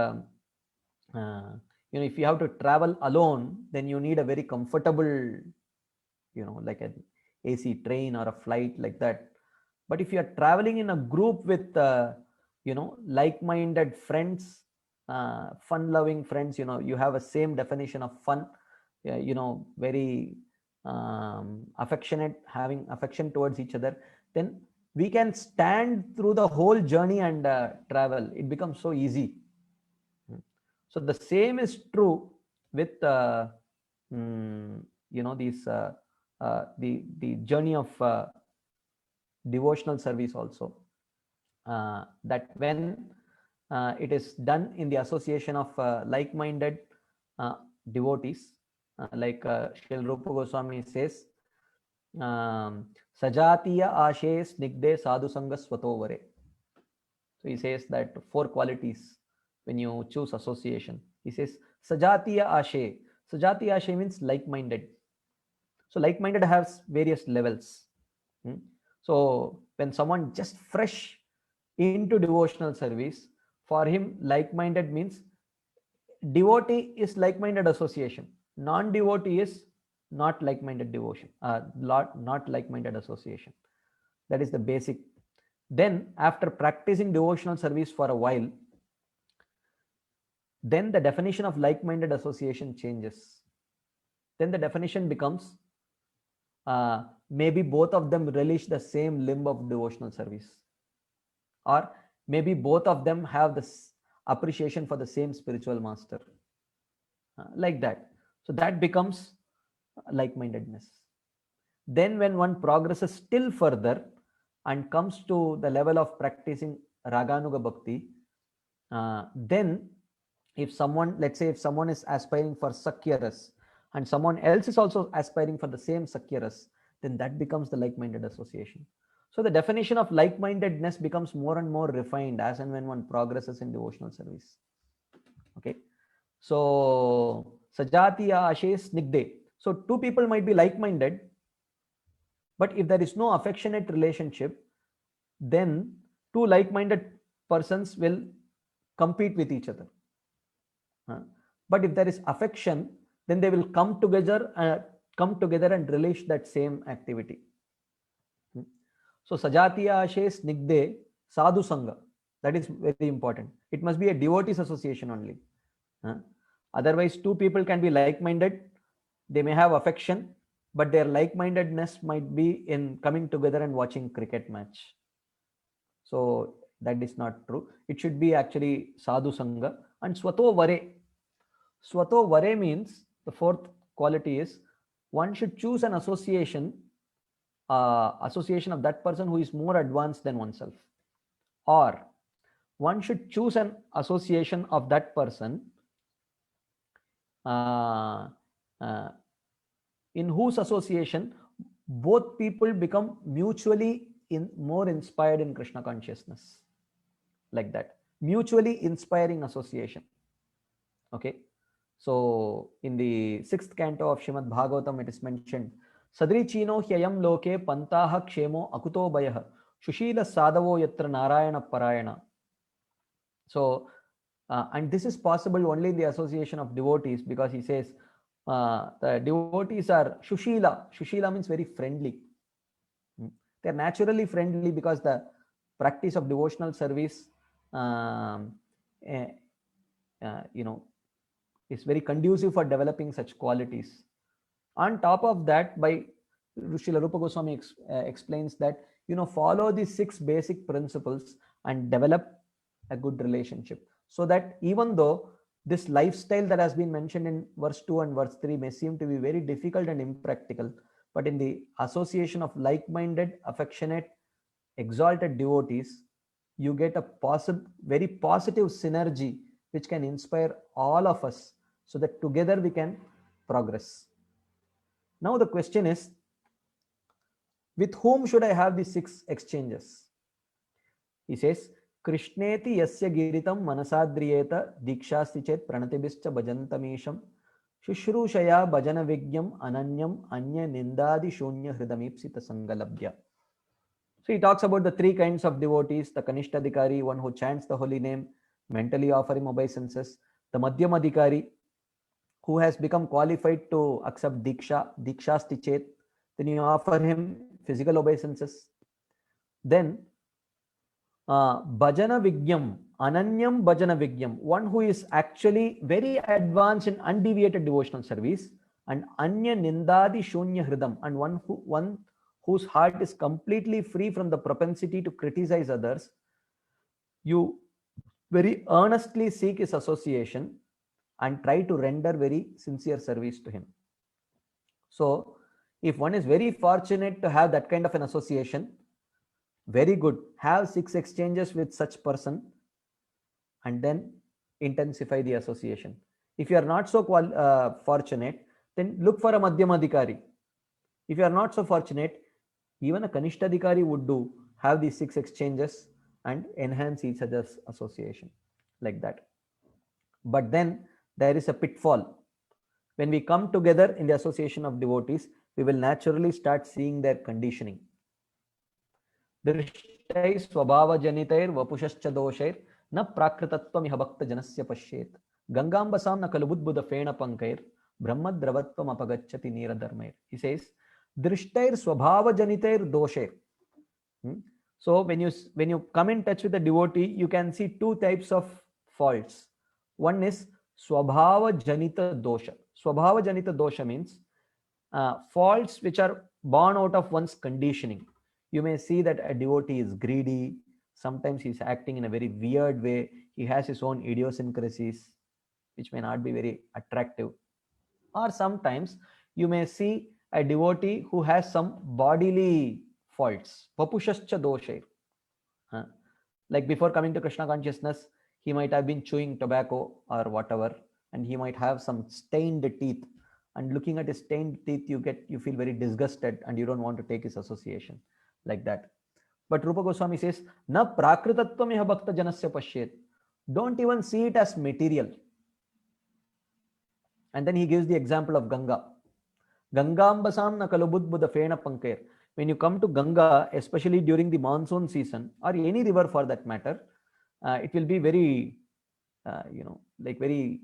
if you have to travel alone, then you need a very comfortable, like an AC train or a flight like that. But if you are traveling in a group with, like-minded friends, fun-loving friends, you have a same definition of fun, very affectionate, having affection towards each other, then we can stand through the whole journey and travel. It becomes so easy. So the same is true with these the journey of devotional service also. That when it is done in the association of like-minded devotees, like Srila Rupa Goswami says, Sajatiya ashe snigde sadhu sanga swatovare. So he says that 4 qualities when you choose association. He says Sajatiya ashe. Sajatiya ashe means like-minded. So like-minded has various levels. So when someone just fresh into devotional service, for him, like-minded means devotee is like-minded association. Non-devotee is not like-minded devotion, not like-minded association. That is the basic. Then after practicing devotional service for a while, then the definition of like-minded association changes. Then the definition becomes maybe both of them relish the same limb of devotional service, or maybe both of them have this appreciation for the same spiritual master, like that. So that becomes like-mindedness. Then when one progresses still further and comes to the level of practicing Raganuga Bhakti, then if someone, let's say if someone is aspiring for Sakyaras and someone else is also aspiring for the same Sakyaras, then that becomes the like-minded association. So the definition of like-mindedness becomes more and more refined as and when one progresses in devotional service. Okay. So Sajatiya Ashe Snigde. So two people might be like-minded, but if there is no affectionate relationship, then two like-minded persons will compete with each other. But if there is affection, then they will come together and relish that same activity. So Sajatiya Ashe Snigde Sadhu Sangha. That is very important. It must be a devotees association only. Otherwise, two people can be like-minded. They may have affection, but their like-mindedness might be in coming together and watching cricket match. So that is not true. It should be actually Sadhu Sangha. And Swato Vare. Swato Vare means the fourth quality is one should choose an association of that person who is more advanced than oneself, or one should choose an association of that person in whose association both people become mutually more inspired in Krishna consciousness, like that. Mutually inspiring association. Okay. So in the 6th canto of Srimad Bhagavatam, it is mentioned, Sadri Chino Hyayam Loke Pantaha Kshemo Akuto Bayah Shushila Sadavo Yatra Narayana Parayana. So, and this is possible only in the association of devotees, because he says the devotees are Shushila. Shushila means very friendly. They are naturally friendly because the practice of devotional service, is very conducive for developing such qualities. On top of that, by Srila Rupa Goswami explains that, follow these 6 basic principles and develop a good relationship, so that even though this lifestyle that has been mentioned in verse 2 and verse 3 may seem to be very difficult and impractical, but in the association of like-minded, affectionate, exalted devotees, you get a very positive synergy which can inspire all of us, so that together we can progress. Now the question is, with whom should I have these 6 exchanges? He says, Krishneti yasya giritam manasadriyeta dikshasti chet pranatibhischa bhajantamisham shushrushaya bhajana vigyam ananyam anya nindadi shunya hridamipsita sangalabhya. So he talks about the 3 kinds of devotees: the Kanishtadikari, one who chants the holy name, mentally offering obeisances; the Madhyamadikari, who has become qualified to accept Diksha, Dikshasti Chet, then you offer him physical obeisances. Then Bhajana Vigyam, Ananyam Bhajana Vigyam, one who is actually very advanced in undeviated devotional service, and Anya Nindadi Shunya Hridam, and one whose heart is completely free from the propensity to criticize others. You very earnestly seek his association and try to render very sincere service to him. So if one is very fortunate to have that kind of an association, very good. Have 6 exchanges with such person and then intensify the association. If you are not so fortunate, then look for a Madhyamadikari. If you are not so fortunate, even a Kanishtadikari would do. Have these 6 exchanges and enhance each other's association, like that. But then there is a pitfall. When we come together in the association of devotees, we will naturally start seeing their conditioning. दृष्टैः स्वभावजनितैर् वपुषश्च दोषैर् न प्राकृतत्वमिह भक्तजनस्य पश्येत् गंगाम्बसां न खलु बुद्बुदफेणपङ्कैर् ब्रह्मद्रवत्वमपगच्छति नीरधर्मैर्. He says दृष्टैर् स्वभावजनितैर् दोषैर्. So when you come in touch with a devotee, you can see two types of faults. One is swabhava janita dosha. Swabhava janita dosha means faults which are born out of one's conditioning. You may see that a devotee is greedy. Sometimes he's acting in a very weird way. He has his own idiosyncrasies, which may not be very attractive. Or sometimes you may see a devotee who has some bodily faults. Papushascha doshair. Like before coming to Krishna consciousness, he might have been chewing tobacco or whatever, and he might have some stained teeth. And looking at his stained teeth, you feel very disgusted and you don't want to take his association like that. But Rupa Goswami says, na prakritatvam iha bhakta janasya pashyet. Don't even see it as material. And then he gives the example of Ganga. Gangambasam na kalubudbuda fena pankair. When you come to Ganga, especially during the monsoon season, or any river for that matter, it will be very, like very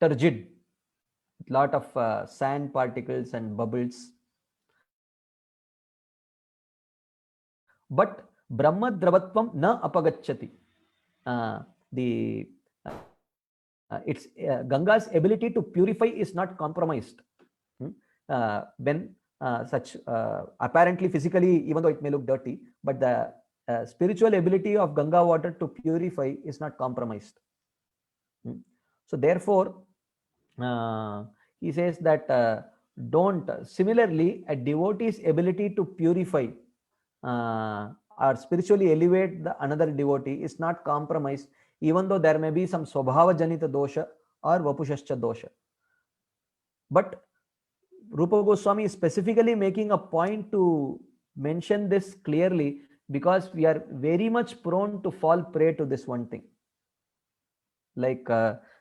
turgid, lot of sand particles and bubbles. But Brahma Dravatvam na apagachati. It's Ganga's ability to purify is not compromised. When such apparently physically, even though it may look dirty, but the spiritual ability of Ganga water to purify is not compromised. So therefore, he says that similarly, a devotee's ability to purify or spiritually elevate another devotee is not compromised, even though there may be some swabhava janita dosha or vapushascha dosha. But Rupa Goswami is specifically making a point to mention this clearly because we are very much prone to fall prey to this one thing. Like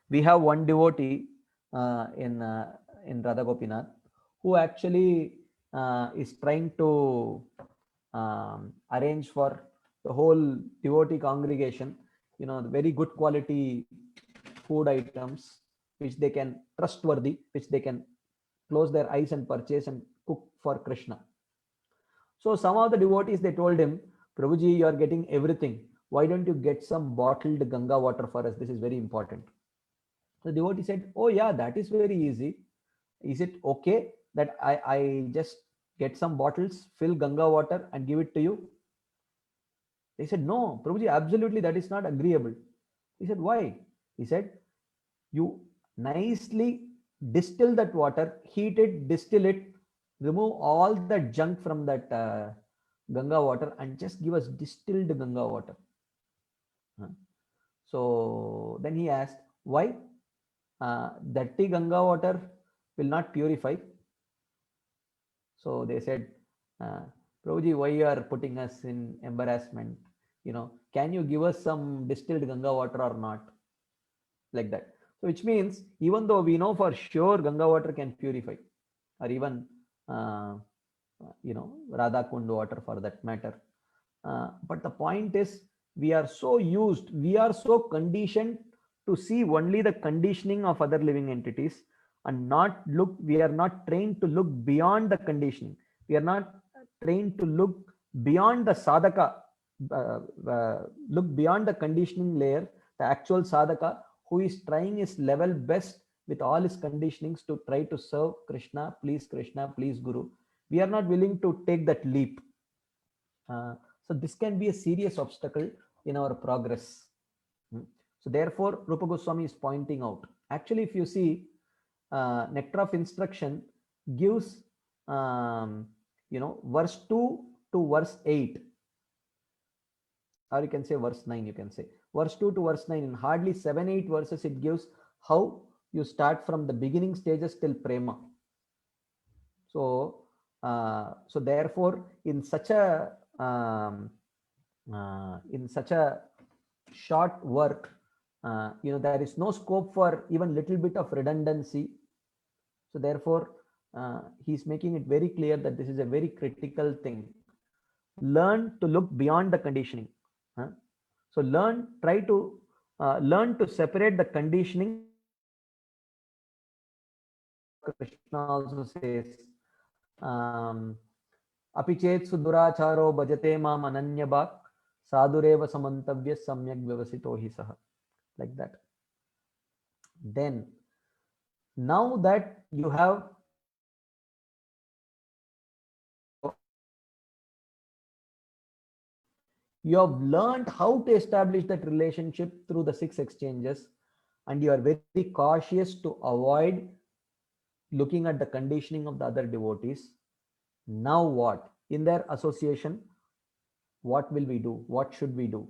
we have one devotee in Radha Gopinath who actually is trying to arrange for the whole devotee congregation, very good quality food items which they can trustworthy, which they can close their eyes and purchase and cook for Krishna. So some of the devotees, they told him, Prabhuji, you are getting everything. Why don't you get some bottled Ganga water for us? This is very important. The devotee said, oh yeah, that is very easy. Is it okay that I just get some bottles, fill Ganga water and give it to you? They said, no, Prabhuji, absolutely that is not agreeable. He said, why? He said, you nicely distill that water, heat it, distill it, remove all the junk from that Ganga water and just give us distilled Ganga water. So then he asked, why? Dirty Ganga water will not purify. So they said, Prabhuji, why you are putting us in embarrassment? Can you give us some distilled Ganga water or not? Like that. So which means, even though we know for sure Ganga water can purify, or even Radha Kund water for that matter. But the point is, we are so conditioned to see only the conditioning of other living entities and we are not trained to look beyond the conditioning. We are not trained to look beyond the sadhaka, look beyond the conditioning layer, the actual sadhaka who is trying his level best with all his conditionings to try to serve Krishna, please Guru. We are not willing to take that leap. So this can be a serious obstacle in our progress. So therefore, Rupa Goswami is pointing out. Actually, if you see, Nectar of Instruction gives, verse 2 to verse 8. Or you can say verse 9, you can say. Verse 2 to verse 9, in hardly 7-8 verses, it gives how you start from the beginning stages till prema. So, therefore, in such a short work, there is no scope for even little bit of redundancy. So therefore, he's making it very clear that this is a very critical thing. Learn to look beyond the conditioning. So try to learn to separate the conditioning. Krishna also says, apichet suduracharo bhajate mam ananyabhak sadureva samantavya samyak vyavasito hi saha. Like that. Then, now that you have learned how to establish that relationship through the 6 exchanges, and you are very cautious to avoid looking at the conditioning of the other devotees. Now what? In their association, what will we do? What should we do?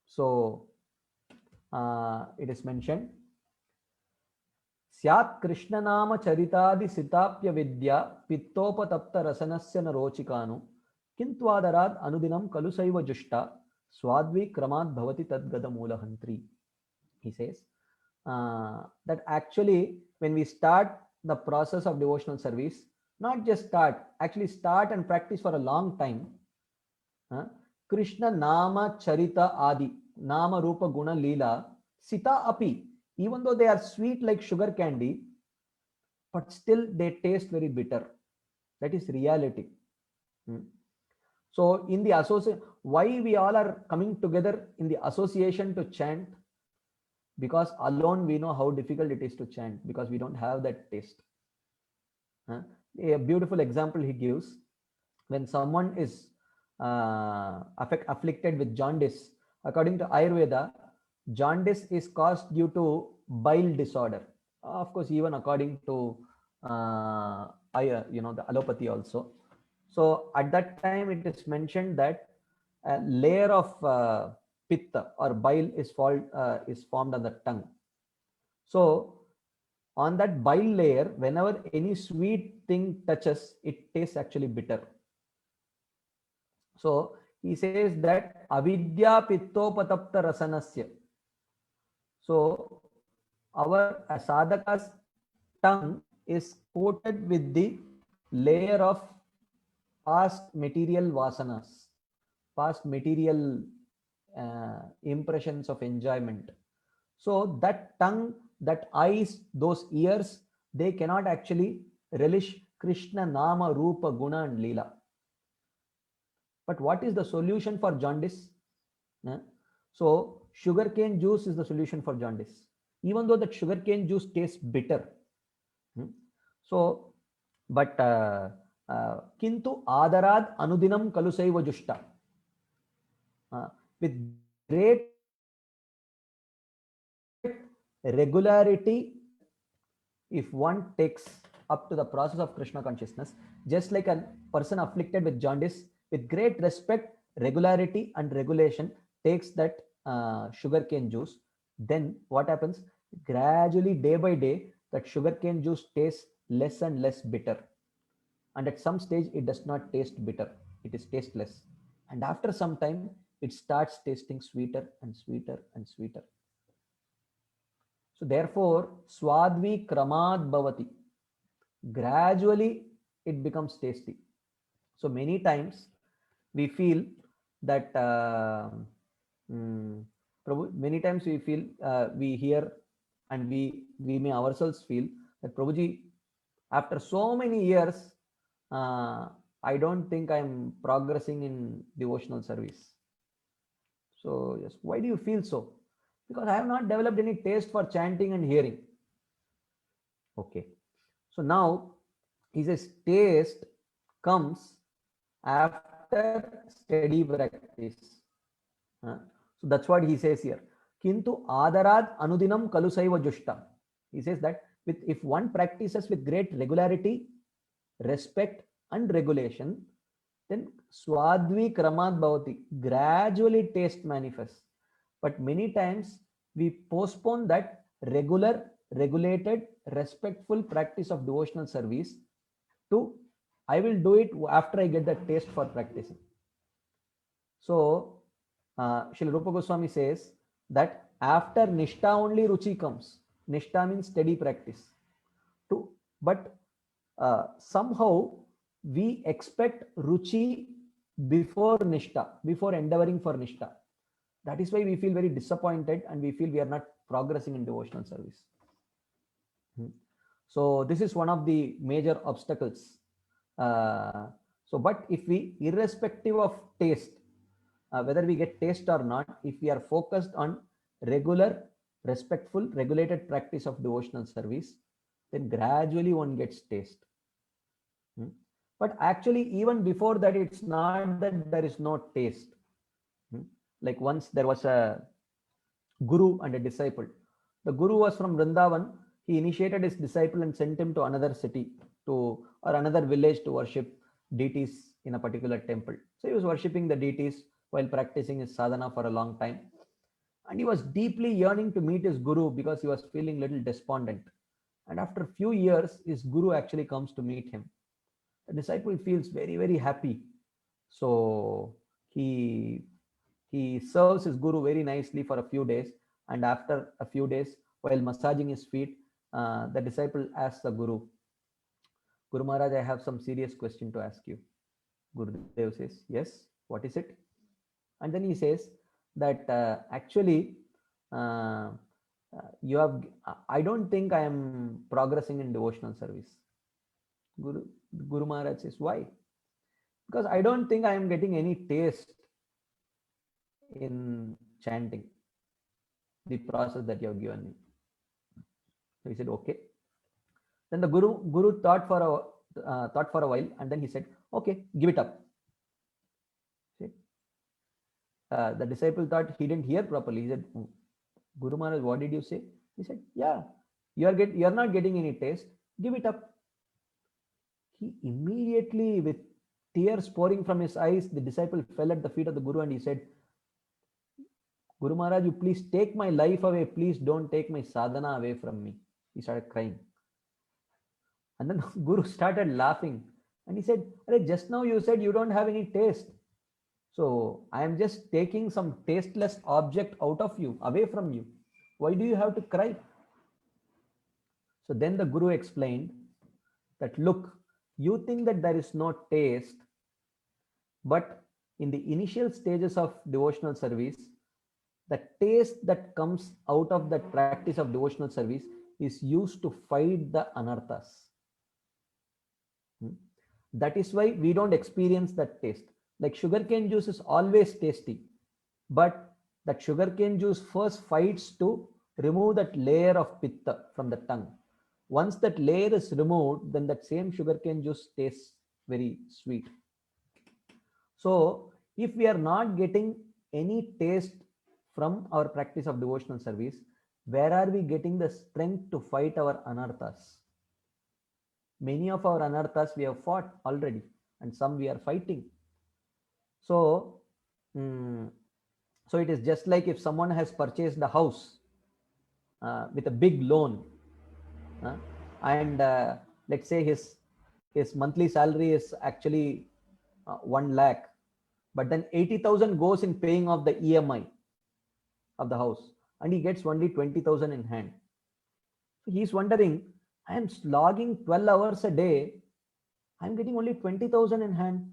So it is mentioned, Syat Krishna Nama Charitadi Sitapya Vidya Pittopatapta Rasanasya Narochikanu Kintvadarad Anudinam Kalusaiva Jushta Swadvi Kramad Bhavati Tadgada Mulahantri. He says that actually when we start the process of devotional service, not just start, actually start and practice for a long time. Krishna Nama Charita Adi, Nama Rupa Guna Leela, Sita Api, even though they are sweet like sugar candy, but still they taste very bitter. That is reality. So in the association, why we all are coming together in the association to chant? Because alone we know how difficult it is to chant, because we don't have that taste. A beautiful example he gives, when someone is afflicted with jaundice, according to Ayurveda, jaundice is caused due to bile disorder. Of course, even according to the allopathy also. So at that time it is mentioned that a layer of pitta or bile is formed on the tongue. So on that bile layer, whenever any sweet thing touches, it tastes actually bitter. So he says that avidya pittopatapta rasanasya. So our sadhaka's tongue is coated with the layer of past material vasanas, past material impressions of enjoyment. So that tongue, that eyes, those ears, they cannot actually relish Krishna Nama Rupa Guna and Leela. But what is the solution for jaundice? So sugarcane juice is the solution for jaundice, even though that sugarcane juice tastes bitter. So, but kintu adarad anudinam kalusaiva jushta. With great regularity, if one takes up to the process of Krishna consciousness, just like a person afflicted with jaundice, with great respect, regularity and regulation takes that sugarcane juice, then what happens? Gradually, day by day, that sugarcane juice tastes less and less bitter. And at some stage, it does not taste bitter. It is tasteless. And after some time, it starts tasting sweeter and sweeter and sweeter. So therefore, Swadvi Kramad Bhavati. Gradually, it becomes tasty. So many times, we feel that many times we feel, we hear, and we may ourselves feel that Prabhuji, after so many years, I don't think I'm progressing in devotional service. So yes, why do you feel so? Because I have not developed any taste for chanting and hearing. Okay. So now he says taste comes after steady practice. So that's what he says here. Kintu adarad anudinam kalusaiva jushta. He says that if one practices with great regularity, respect and regulation, then swadvi kramad bhavati, gradually taste manifests. But many times we postpone that regular, regulated, respectful practice of devotional service to, I will do it after I get the taste for practicing. So Srila Rupa Goswami says that after Nishtha only Ruchi comes. Nishtha means steady practice. But somehow we expect ruchi before nishta, before endeavoring for nishta. That is why we feel very disappointed and we feel we are not progressing in devotional service. So this is one of the major obstacles. But if we, irrespective of taste, whether we get taste or not, if we are focused on regular, respectful, regulated practice of devotional service, then gradually one gets taste. But actually, even before that, it's not that there is no taste. Like once there was a guru and a disciple. The guru was from Vrindavan. He initiated his disciple and sent him to another city or another village to worship deities in a particular temple. So he was worshipping the deities while practicing his sadhana for a long time. And he was deeply yearning to meet his guru because he was feeling a little despondent. And after a few years, his guru actually comes to meet him. The disciple feels very, very happy. So he serves his guru very nicely for a few days. And after a few days, while massaging his feet, the disciple asks the Guru, Guru Maharaj, I have some serious question to ask you. Gurudev says, yes, what is it? And then he says that actually, I don't think I am progressing in devotional service. Guru Maharaj says, why? Because I don't think I am getting any taste in chanting, the process that you have given me. So he said, okay. Then the Guru thought for a while, and then he said, okay, give it up. See? The disciple thought he didn't hear properly. He said, Guru Maharaj, what did you say? He said, yeah, you are not getting any taste. Give it up. He immediately, with tears pouring from his eyes, the disciple fell at the feet of the Guru and he said, Guru Maharaj, you please take my life away. Please don't take my sadhana away from me. He started crying. And then the Guru started laughing. And he said, just now you said you don't have any taste. So I am just taking some tasteless object out of you, away from you. Why do you have to cry? So then the Guru explained that, look, you think that there is no taste, but in the initial stages of devotional service, the taste that comes out of that practice of devotional service is used to fight the anarthas. That is why we don't experience that taste. Like sugarcane juice is always tasty, but that sugarcane juice first fights to remove that layer of pitta from the tongue. Once that layer is removed, then that same sugarcane juice tastes very sweet. So if we are not getting any taste from our practice of devotional service, where are we getting the strength to fight our anarthas? Many of our anarthas we have fought already, and some we are fighting. So it is just like if someone has purchased a house with a big loan, and let's say his monthly salary is actually 1 lakh, but then 80,000 goes in paying off the EMI of the house, and he gets only 20,000 in hand. So he is wondering, I am slogging 12 hours a day, I am getting only 20,000 in hand.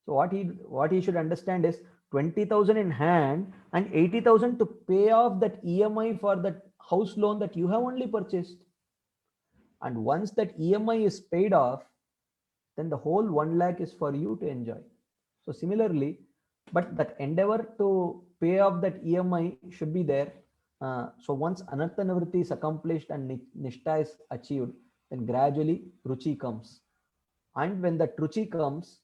So what he should understand is 20,000 in hand and 80,000 to pay off that EMI for that house loan that you have only purchased. And once that EMI is paid off, then the whole 1 lakh is for you to enjoy. So similarly, but that endeavor to pay off that EMI should be there. So once anartha nivritti is accomplished and nishta is achieved, then gradually ruchi comes. And when that ruchi comes,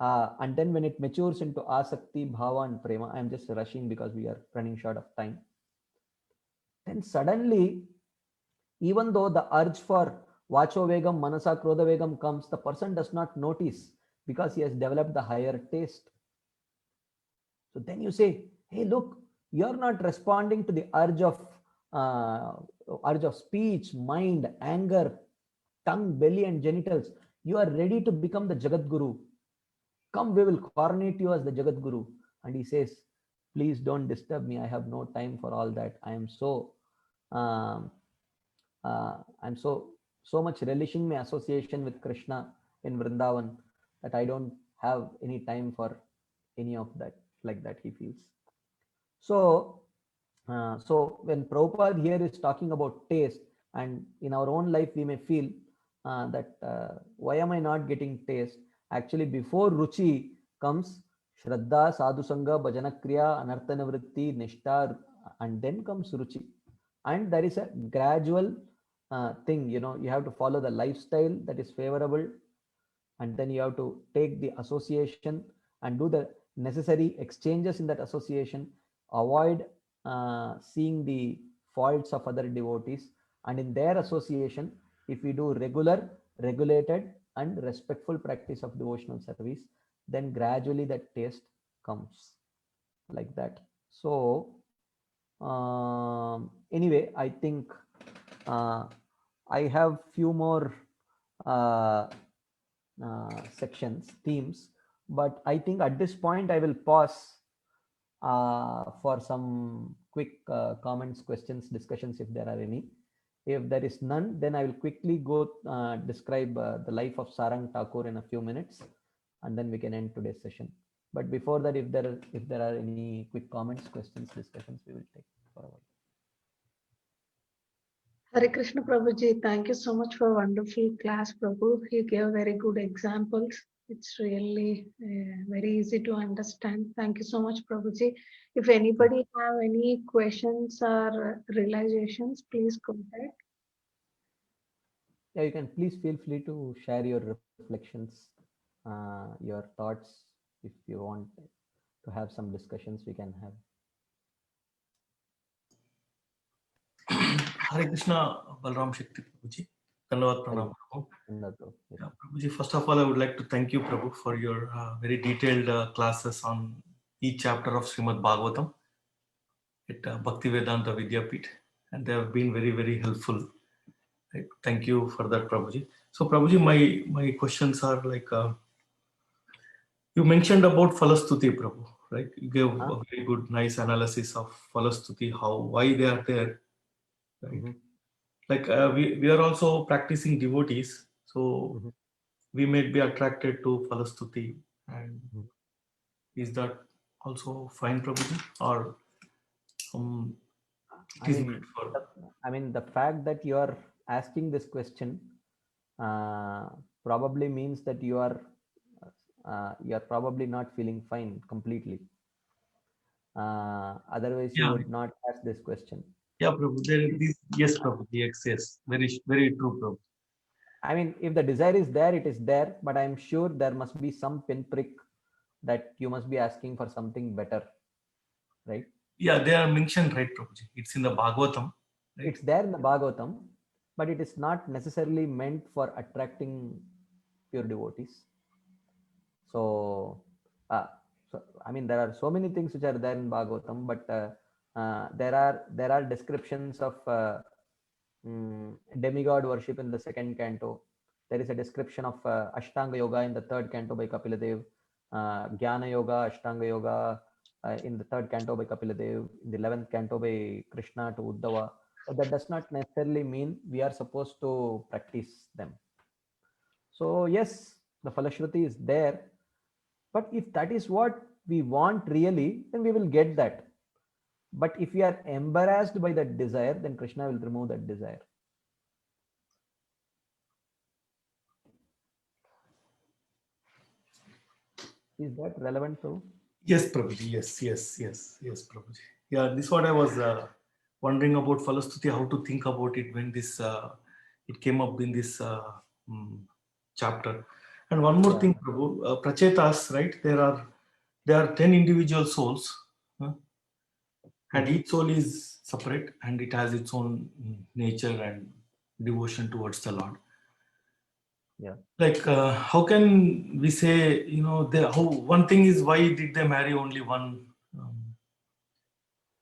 and then when it matures into asakti, bhava and prema, I am just rushing because we are running short of time. Then suddenly, even though the urge for vacho vegam, manasa, krodha vegam comes, the person does not notice because he has developed the higher taste. So then you say, hey, look, you're not responding to the urge of speech, mind, anger, tongue, belly and genitals. You are ready to become the Jagat Guru. Come, we will coronate you as the Jagat Guru. And he says, please don't disturb me. I have no time for all that. I am so so much relishing my association with Krishna in Vrindavan that I don't have any time for any of that, like that he feels. So, so when Prabhupada here is talking about taste, and in our own life we may feel that why am I not getting taste? Actually, before Ruchi comes Shraddha, Sadhu Sangha, Bhajana Kriya, Anartha Nivritti, Nishta, and then comes Ruchi. And there is a gradual thing, you know, you have to follow the lifestyle that is favorable, and then you have to take the association and do the necessary exchanges in that association, avoid seeing the faults of other devotees, and in their association, if we do regular, regulated and respectful practice of devotional service, then gradually that taste comes, like that. So anyway, I think I have few more sections, themes, but I think at this point I will pause for some quick comments, questions, discussions if there are any. If there is none, then I will quickly go describe the life of Sarang Thakur in a few minutes, and then we can end today's session. But before that, if there are any quick comments, questions, discussions, we will take for a while. Hare Krishna Prabhuji, thank you so much for a wonderful class, Prabhu. You gave very good examples. It's really very easy to understand. Thank you so much, Prabhuji. If anybody have any questions or realizations, please contact. Yeah, you can please feel free to share your reflections, your thoughts. If you want to have some discussions, we can have. Hare Krishna, Balram Shakti Prabhuji. Dhanavad Pranam Prabhu. Yeah, Prabhuji, first of all, I would like to thank you, Prabhu, for your very detailed classes on each chapter of Srimad Bhagavatam at Bhaktivedanta Vidyapith, and they have been very, very helpful. Right? Thank you for that, Prabhuji. So, Prabhuji, my questions are like, you mentioned about Falastuti, Prabhu, right? You gave a very good, nice analysis of Falastuti, why they are there. Right? Like we are also practicing devotees, so we may be attracted to Falastuti, and is that also fine, Prabhuji, or I mean, the fact that you are asking this question probably means that you are probably not feeling fine completely. Otherwise, you would not ask this question. Yeah, Prabhu. Yes, Prabhu. Yes. Very, very true, Prabhu. I mean, if the desire is there, it is there, but I'm sure there must be some pinprick that you must be asking for something better, right? Yeah, they are mentioned, right, Prabhuji? It's in the Bhagavatam. Right? It's there in the Bhagavatam, but it is not necessarily meant for attracting pure devotees. So, I mean, there are so many things which are there in Bhagavatam, but there are descriptions of demigod worship in the second canto. There is a description of Ashtanga Yoga in the third canto by Kapila Dev, Jnana Yoga, Ashtanga Yoga in the third canto by Kapila Dev, in the 11th canto by Krishna to Uddhava. So that does not necessarily mean we are supposed to practice them. So yes, the Falashruti is there, but if that is what we want really, then we will get that. But if we are embarrassed by that desire, then Krishna will remove that desire. Is that relevant too? Yes, Prabhuji. Yes, Prabhuji. Yeah, this is what I was wondering about Falastuti, how to think about it when this it came up in this chapter. And one more thing, Prabhu, Prachetas, right? There are 10 individual souls, and each soul is separate and it has its own nature and devotion towards the Lord. Yeah. Like how can we say, you know, one thing is, why did they marry only one?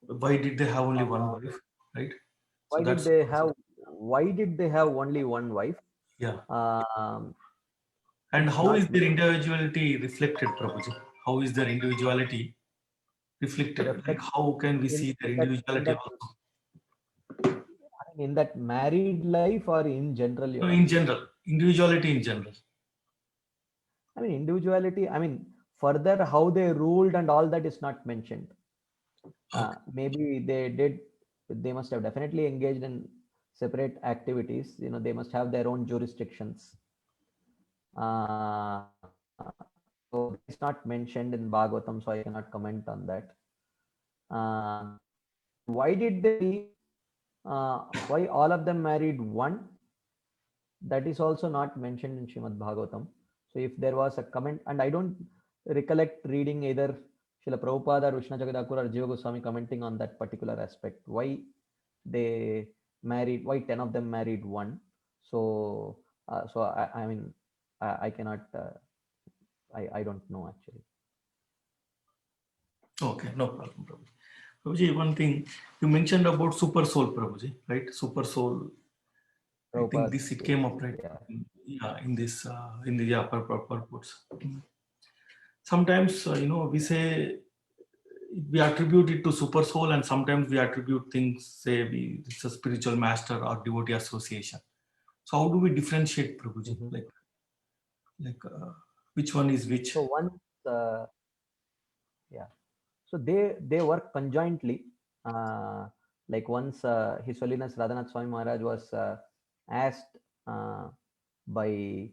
Why did they have only one wife, right? Why did they have only one wife? Yeah. And how is their individuality reflected, Prabhuji? How is their individuality reflected? Like how can we see their individuality also? in that married life or in general? No, in general, individuality in general. I mean, individuality, I mean, further how they ruled and all that is not mentioned. Maybe they must have definitely engaged in separate activities. You know, they must have their own jurisdictions. So it's not mentioned in Bhagavatam, so I cannot comment on that. Why did they? Why all of them married one? That is also not mentioned in Srimad Bhagavatam. So if there was a comment, and I don't recollect reading either Srila Prabhupada or Vishnu Jagadhakur or Jiva Goswami commenting on that particular aspect. Why they married? Why 10 of them married one? So I mean, I cannot. I don't know actually. Okay, no problem, Prabhuji. Prabhuji, one thing you mentioned about super soul, Prabhuji, right? Super soul. I think this it came up right. Yeah, in this in the purports. Sometimes you know, we say we attribute it to super soul, and sometimes we attribute things, say it's a spiritual master or devotee association. So how do we differentiate, Prabhuji? Like which one is which? So once yeah, so they work conjointly. Like once His Holiness Radhanath Swami Maharaj was asked by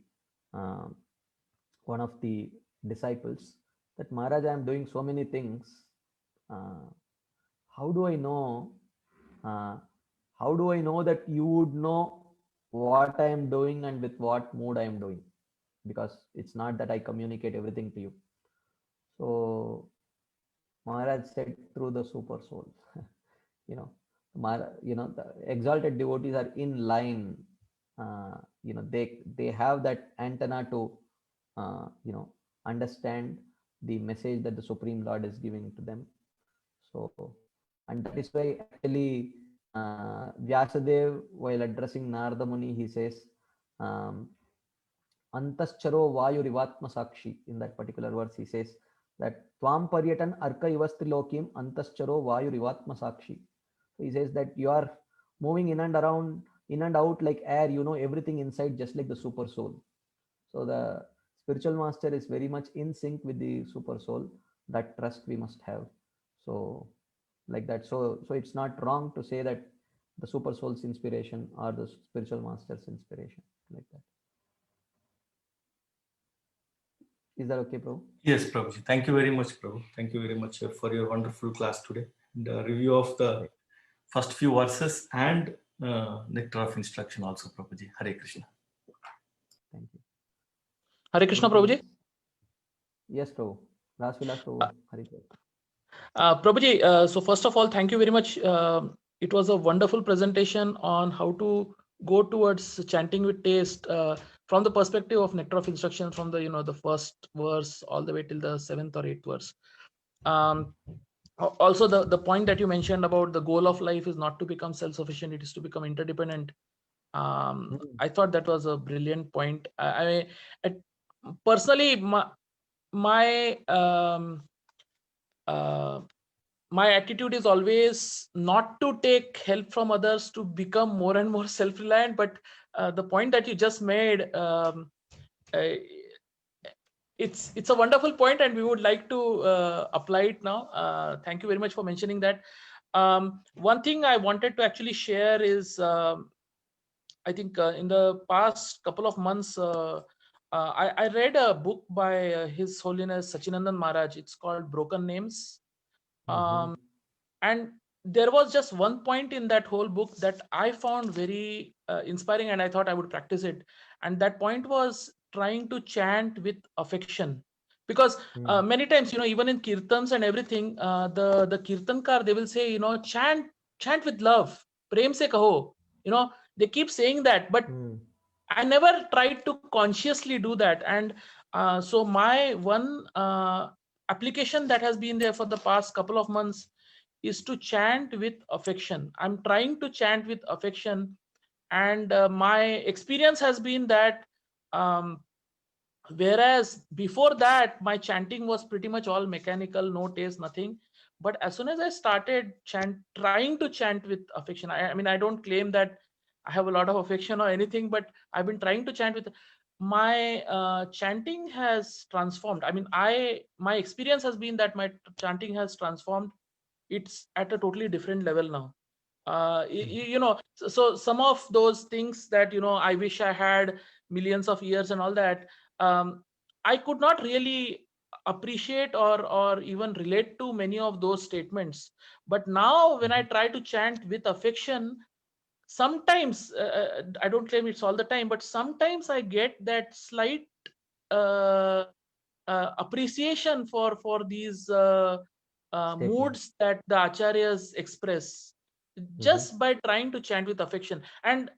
one of the disciples that, Maharaj, I am doing so many things. How do I know? How do I know that you would know what I am doing and with what mood I am doing? Because it's not that I communicate everything to you. So Maharaj said, through the super soul. You know, the exalted devotees are in line. You know, they have that antenna to you know, understand the message that the Supreme Lord is giving to them. So, and that is why actually Vyasadev, while addressing Narada Muni, he says Antascharo Vayu Rivatma Sakshi. In that particular verse, he says that Tvam Paryatan Arka Ivastrilokim Antascharo Vayu Rivatma Sakshi. So he says that you are moving in and around, in and out like air, you know everything inside, just like the super soul. So the spiritual master is very much in sync with the super soul. That trust we must have. So like that. So it's not wrong to say that the super soul's inspiration or the spiritual master's inspiration, like that. Is that okay, Prabhu? Yes, Prabhuji. Thank you very much, Prabhu. Thank you very much for your wonderful class today. The review of the first few verses and nectar of instruction also, Prabhuji. Hare Krishna. Thank you. Hare Krishna, Prabhuji. Yes, Prabhu. Rasvilas Prabhu. Hare Krishna. Prabhuji, so first of all, thank you very much. It was a wonderful presentation on how to go towards chanting with taste from the perspective of nectar of instruction, from the the first verse all the way till the 7th or 8th verse. Also, the point that you mentioned about the goal of life is not to become self-sufficient; it is to become interdependent. I thought that was a brilliant point. I personally, my attitude is always not to take help from others to become more and more self-reliant. But the point that you just made, it's a wonderful point, and we would like to apply it now. Thank you very much for mentioning that. One thing I wanted to actually share is, I think in the past couple of months, I read a book by His Holiness Sachinandan Maharaj. It's called Broken Names. And there was just one point in that whole book that I found very inspiring, and I thought I would practice it. And that point was trying to chant with affection, because many times, even in kirtans and everything, the kirtankar, they will say, chant with love, prem se kaho, they keep saying that, but I never tried to consciously do that. And so my one application that has been there for the past couple of months is to chant with affection. I'm trying to chant with affection, and my experience has been that whereas before that my chanting was pretty much all mechanical, no taste, nothing, But as soon as I started trying to chant with affection, I mean, I don't claim that I have a lot of affection or anything, but I've been trying to chant with my chanting has transformed. I mean, my experience has been that my chanting has transformed. It's at a totally different level now. You know, so some of those things that, you know, I wish I had millions of years and all that, I could not really appreciate or even relate to many of those statements. But now when I try to chant with affection, sometimes I don't claim it's all the time, but sometimes I get that slight uh, appreciation for these moods that the acharyas express just by trying to chant with affection. And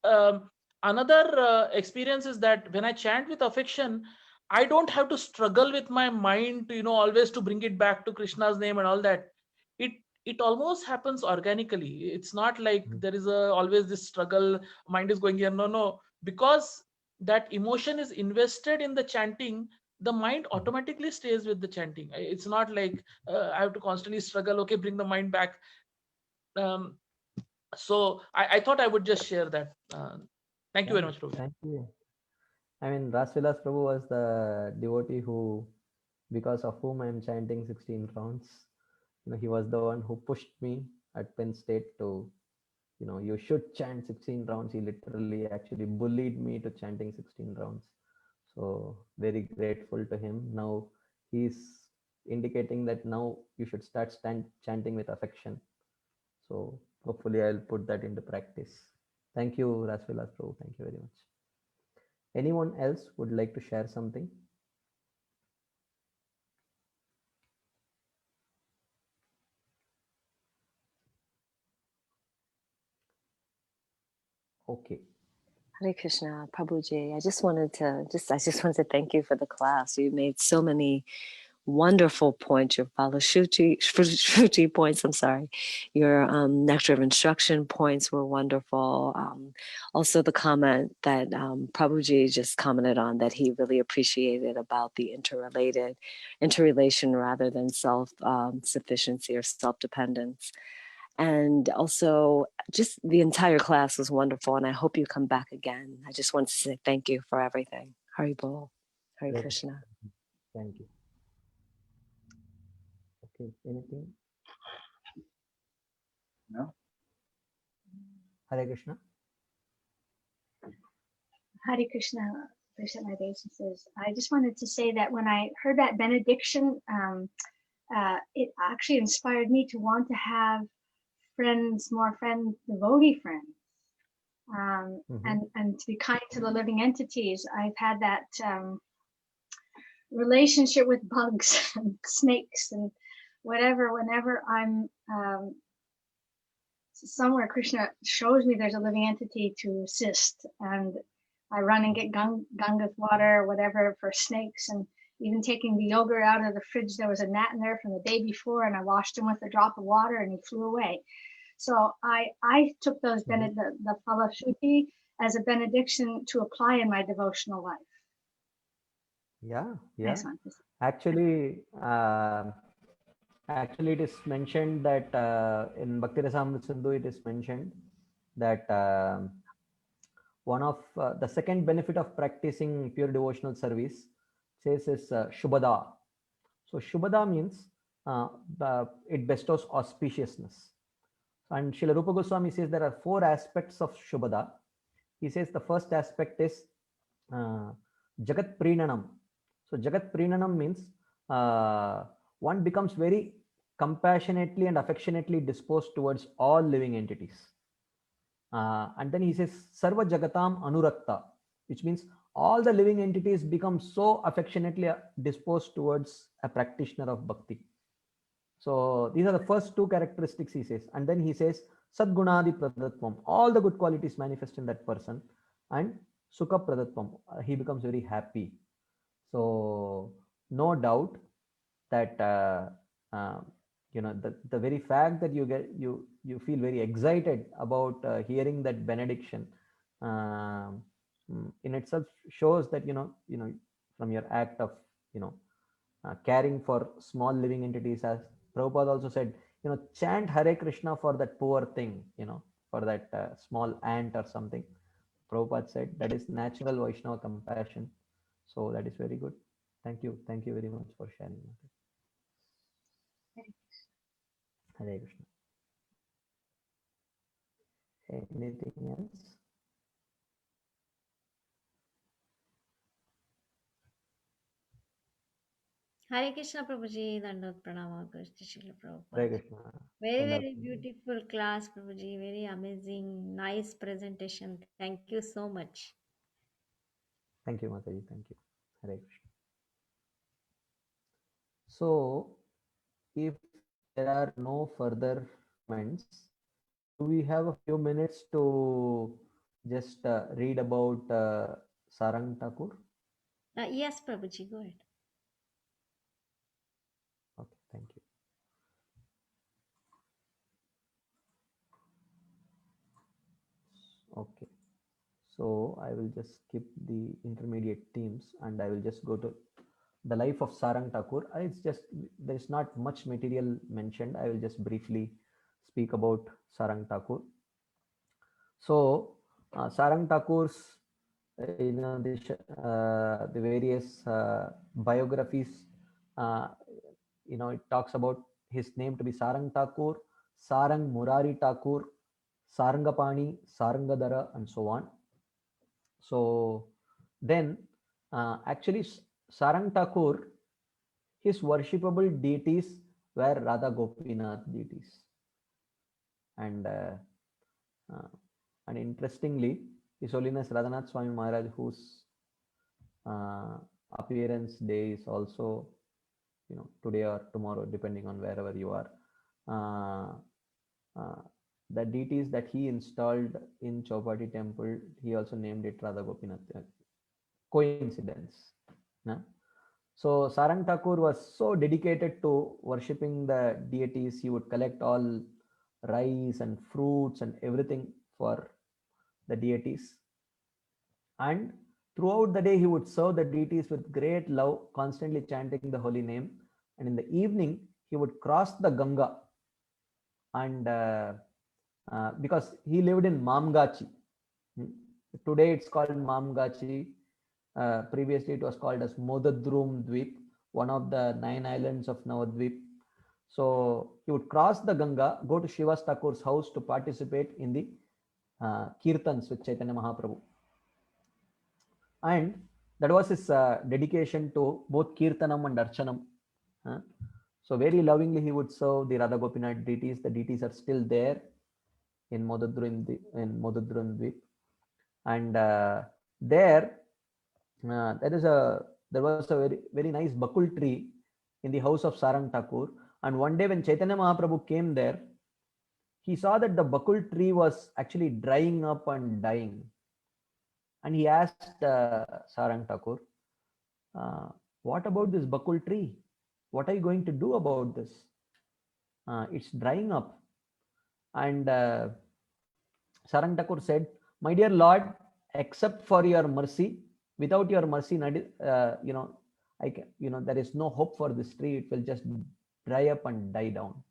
another experience is that when I chant with affection, I don't have to struggle with my mind to, you know, always to bring it back to Krishna's name and all that. It almost happens organically. It's not like there is always this struggle, mind is going here. No, because that emotion is invested in the chanting, the mind automatically stays with the chanting. It's not like I have to constantly struggle, okay, bring the mind back. So I thought I would just share that. Thank you very much, Prabhu. Thank you. I mean, Rasvilas Prabhu was the devotee who, because of whom I am chanting 16 rounds. You know, he was the one who pushed me at Penn State to, you know, you should chant 16 rounds. He literally actually bullied me to chanting 16 rounds. So very grateful to him. Now he's indicating that now you should start chanting with affection. So hopefully I'll put that into practice. Thank you, Rasvilas Prabhu. Thank you very much. Anyone else would like to share something? Okay. Hare Krishna, Prabhuji. I just wanted to thank you for the class. You made so many wonderful points. Your Shruti points, I'm sorry. Your nectar of instruction points were wonderful. Also the comment that Prabhuji just commented on, that he really appreciated about the interrelation rather than self-sufficiency or self-dependence. And also just the entire class was wonderful, and I hope you come back again. I just want to say thank you for everything. Hari Bol. Hare Krishna. Thank you. Okay, anything? No. Hare Krishna. Hare Krishna, Krishna obeisances. I just wanted to say that when I heard that benediction, it actually inspired me to want to have more friends, devotee friends, and to be kind to the living entities. I've had that relationship with bugs and snakes and whatever. Whenever I'm somewhere, Krishna shows me there's a living entity to assist, and I run and get Ganga's water or whatever for snakes. And even taking the yogurt out of the fridge, there was a gnat in there from the day before, and I washed him with a drop of water and he flew away. So I took those the Phalashruti as a benediction to apply in my devotional life. Yeah. Actually, it is mentioned that in Bhakti Rasamrita Sindhu, it is mentioned that one of the second benefit of practicing pure devotional service says is Shubhada. So Shubhada means it bestows auspiciousness. And Srila Rupa Goswami says there are 4 aspects of Shubhada. He says the first aspect is Jagat Prinanam. So Jagat Prinanam means one becomes very compassionately and affectionately disposed towards all living entities. And then he says Sarva Jagatam Anurakta, which means all the living entities become so affectionately disposed towards a practitioner of bhakti. So these are the first 2 characteristics he says. And then he says Sadgunadi Pradatvam, all the good qualities manifest in that person. And Sukha Pradatvam, he becomes very happy. So no doubt that you know, the very fact that you feel very excited about hearing that benediction in itself shows that you know from your act of caring for small living entities, as Prabhupada also said, chant Hare Krishna for that poor thing, for that small ant or something. Prabhupada said that is natural Vaishnava compassion. So that is very good. Thank you. Thank you very much for sharing. Hare Krishna. Anything else? Hare Krishna Prabhuji, Dandavat Pranam, Krishna Srila Prabhupada. Hare Krishna. Very beautiful class, Prabhuji. Very amazing, nice presentation. Thank you so much. Thank you, Mataji. Thank you. Hare Krishna. So, if there are no further comments, do we have a few minutes to just read about Sarang Thakur? Yes, Prabhuji, go ahead. Okay, thank you. Okay, so I will just skip the intermediate themes and I will just go to the life of Sarang Thakur. It's just, there is not much material mentioned. I will just briefly speak about Sarang Thakur. So Sarang Thakur's, the various biographies, it talks about his name to be Sarang Thakur, Sarang Murari Thakur, Sarangapani, Sarangadara, and so on. So then actually Sarang Thakur, his worshipable deities were Radha Gopinath deities. And interestingly, His Holiness Radhanath Swami Maharaj, whose appearance day is also, today or tomorrow, depending on wherever you are. The deities that he installed in Chowpatty temple, he also named it Radha Gopinath. Coincidence. No? So Sarang Thakur was so dedicated to worshipping the deities. He would collect all rice and fruits and everything for the deities. And throughout the day, he would serve the deities with great love, constantly chanting the holy name. And in the evening, he would cross the Ganga. And because he lived in Mamgachi. Today it's called Mamgachi. Previously it was called as Modadrum Dweep, one of the 9 islands of Navadvip. So he would cross the Ganga, go to Shivas Thakur's house to participate in the Kirtans with Chaitanya Mahaprabhu. And that was his dedication to both Kirtanam and Archanam. So very lovingly he would serve the Radha Gopinath deities. The deities are still there in Modadrum Dweep. And there was a very nice bakul tree in the house of Sarang Thakur. And one day when Chaitanya Mahaprabhu came there, he saw that the bakul tree was actually drying up and dying. And he asked Sarang Thakur, what about this bakul tree? What are you going to do about this? It's drying up. And Sarang Thakur said, my dear Lord, except for your mercy, without your mercy, there is no hope for this tree. It will just dry up and die down.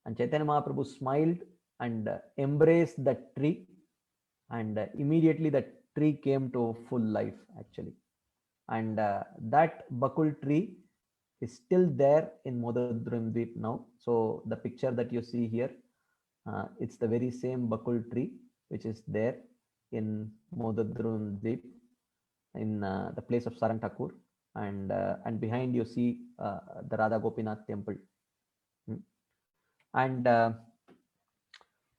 And Chaitanya Mahaprabhu smiled and embraced that tree. And immediately that tree came to full life actually. And that bakul tree is still there in Modadrum Dweep now. So the picture that you see here, it's the very same bakul tree which is there in Modadrum Dweep in the place of Sarang Thakur. And behind you see the Radha Gopinath temple. And there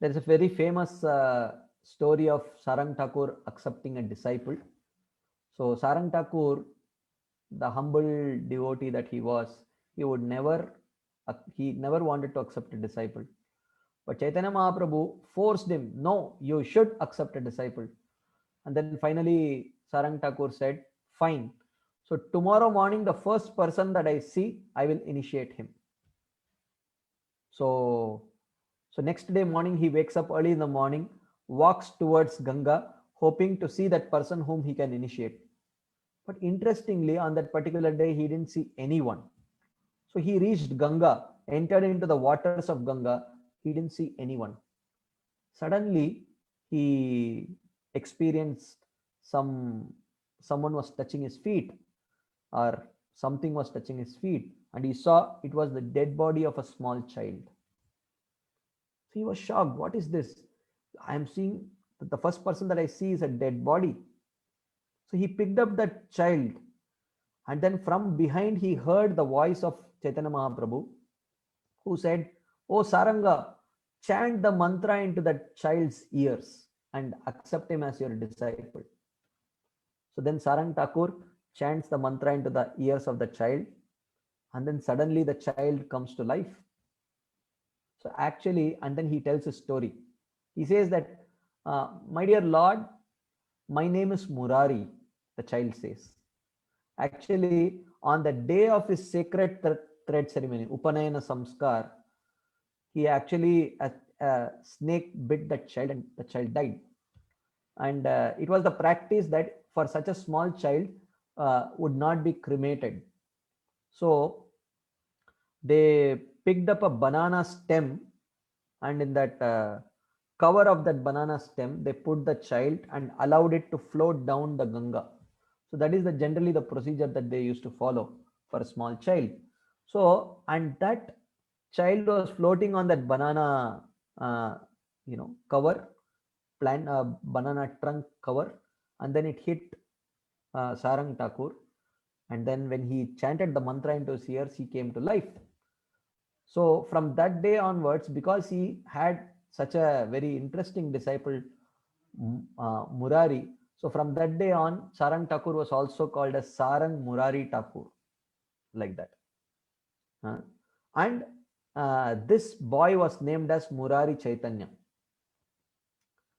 is a very famous story of Sarang Thakur accepting a disciple. So Sarang Thakur, the humble devotee that he was, he never wanted to accept a disciple. But Chaitanya Mahaprabhu forced him, no, you should accept a disciple. And then finally Sarang Thakur said, fine. So tomorrow morning, the first person that I see, I will initiate him. So next day morning, he wakes up early in the morning, walks towards Ganga, hoping to see that person whom he can initiate. But interestingly, on that particular day, he didn't see anyone. So he reached Ganga entered into the waters of Ganga, he didn't see anyone. Suddenly, he experienced someone was touching his feet, or something was touching his feet, and he saw it was the dead body of a small child. So he was shocked. What is this? I am seeing that the first person that I see is a dead body. So he picked up that child, and then from behind he heard the voice of Chaitanya Mahaprabhu, who said, "Oh Saranga, chant the mantra into that child's ears and accept him as your disciple." So then Sarang Thakur chants the mantra into the ears of the child, and then suddenly the child comes to life. So actually, and then he tells a story. He says that, "My dear Lord, my name is Murari," the child says. Actually, on the day of his sacred thread ceremony, Upanayana Samskar, he actually, a snake bit that child and the child died. And it was the practice that for such a small child would not be cremated. So they picked up a banana stem, and in that cover of that banana stem, they put the child and allowed it to float down the Ganga. So that is generally the procedure that they used to follow for a small child. So, and that child was floating on that banana, cover, banana trunk cover, and then it hit Sarang Thakur, and then when he chanted the mantra into his ears, he came to life. So from that day onwards, because he had such a very interesting disciple, Murari, so from that day on, Sarang Thakur was also called as Sarang Murari Thakur, like that. And this boy was named as Murari Chaitanya.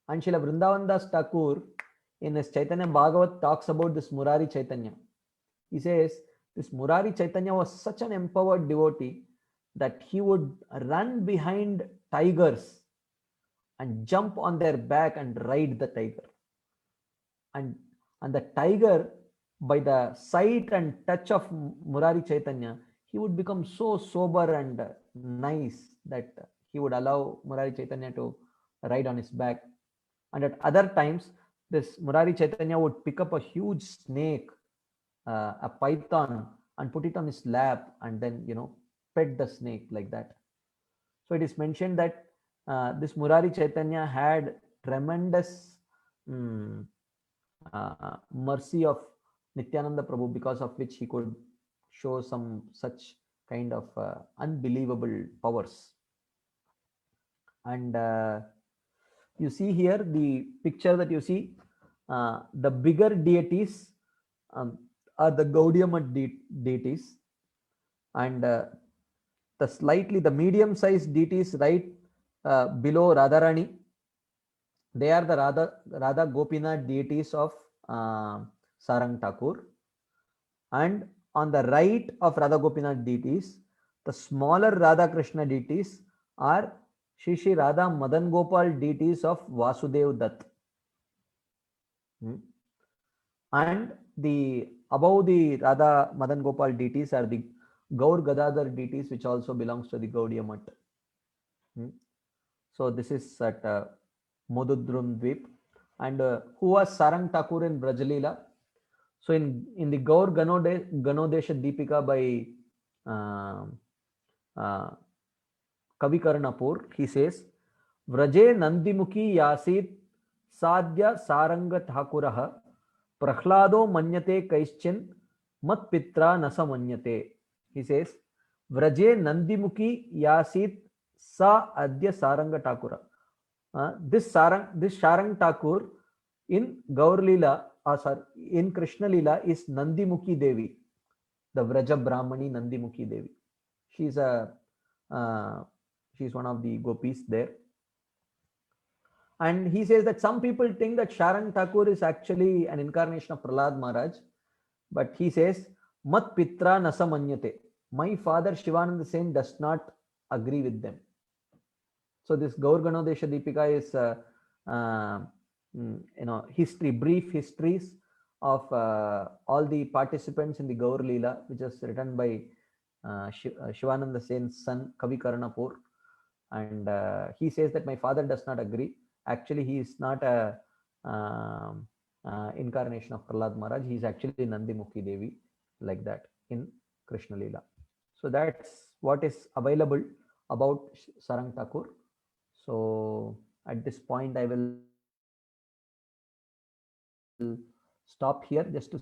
And Srila Vrindavan Das Thakur in his Chaitanya Bhagavat talks about this Murari Chaitanya. He says this Murari Chaitanya was such an empowered devotee that he would run behind tigers and jump on their back and ride the tiger. And the tiger, by the sight and touch of Murari Chaitanya, he would become so sober and nice that he would allow Murari Chaitanya to ride on his back. And at other times, this Murari Chaitanya would pick up a huge snake, a python, and put it on his lap, and then, pet the snake like that. So it is mentioned that this Murari Chaitanya had tremendous mercy of Nityananda Prabhu, because of which he could show some such kind of unbelievable powers. And you see here the picture that you see, the bigger deities are the Gaudiya Math deities, and the medium-sized deities right below Radharani, they are the Radha Gopinath deities of Sarang Thakur. And on the right of Radha Gopinath deities, the smaller Radha Krishna deities are Shri Shri Radha Madan Gopal deities of Vasudev Dutt. And above the Radha Madan Gopal deities are the Gaur Gadadhar deities, which also belongs to the Gaudiya Math. So this is at Modudrum Dvip. And who was Sarang Thakur in Brajalila? So in the Gaur Ganodesha Deepika by Kavikarnapur, he says, Vraje Nandimukhi Yasit Sadhya Saranga Thakuraha Prahlado Manyate Kaischin Mat Pitra Nasa Manyate. He says, Vraje Nandimukhi Yasit Sa Adya Saranga Thakura. This Sarang Thakur in Gaur Leela, in Krishna Leela, is Nandimukhi Devi, the Vraja Brahmani Nandimukhi Devi. She's one of the gopis there. And he says that some people think that Sarang Thakur is actually an incarnation of Prahlad Maharaj, but he says, Mat Pitra Nasa Manyate. My father Shivananda Sen does not agree with them. So this Gaur Ganodesha Deepika is brief histories of all the participants in the Gaur Leela, which is written by Shivananda Sen's son, Kavi Karnapur. And he says that my father does not agree. Actually, he is not a incarnation of Prahlad Maharaj. He is actually Nandimukhi Devi, like that in Krishna Leela. So that's what is available about Sarang Thakur. So at this point, I will stop here just to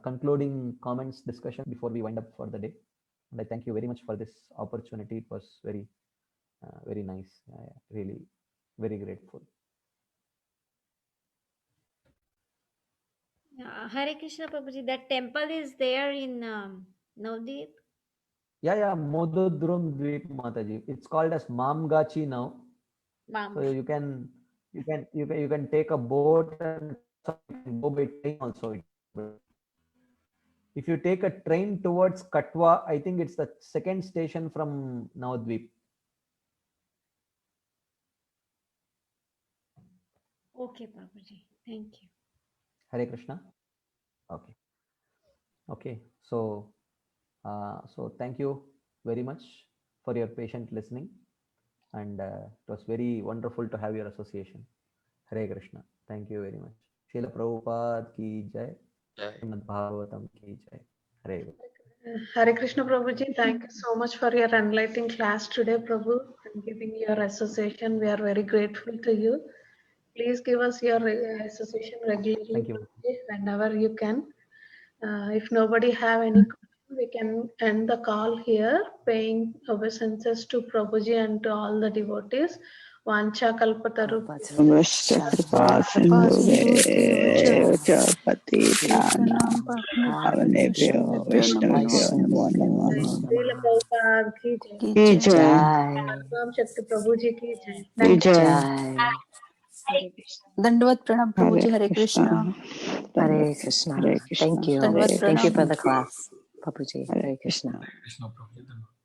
concluding comments discussion before we wind up for the day. And I thank you very much for this opportunity. It was very very nice. Really very grateful. Hare Krishna Prabhuji, that temple is there in Navdeep? Yeah, Mododrum Dweep Mataji. It's called as Mamgachi now. So you can take a boat and go by train also. If you take a train towards Katwa, I think it's the second station from Navadvip. Okay, Prabhuji. Thank you. Hare Krishna. Okay. So thank you very much for your patient listening, and it was very wonderful to have your association. Hare Krishna. Thank you very much. Srila Prabhupada ki jai. Srimad Bhagavatam ki jai. Hare Krishna. Hare Krishna Prabhuji, thank you so much for your enlightening class today, Prabhu, and giving your association. We are very grateful to you. Please give us your association regularly. Thank you. Whenever you can. If nobody have any question, we can end the call here, paying obeisances to Prabhuji and to all the devotees. Vancha kalpataru. Prabhuji ki jai. Dandavad Pranam Prabhuji. Hare Krishna. Hare Krishna. Thank you. Thank you for the class, Prabhuji. Hare Krishna. Krishna Prabhuji.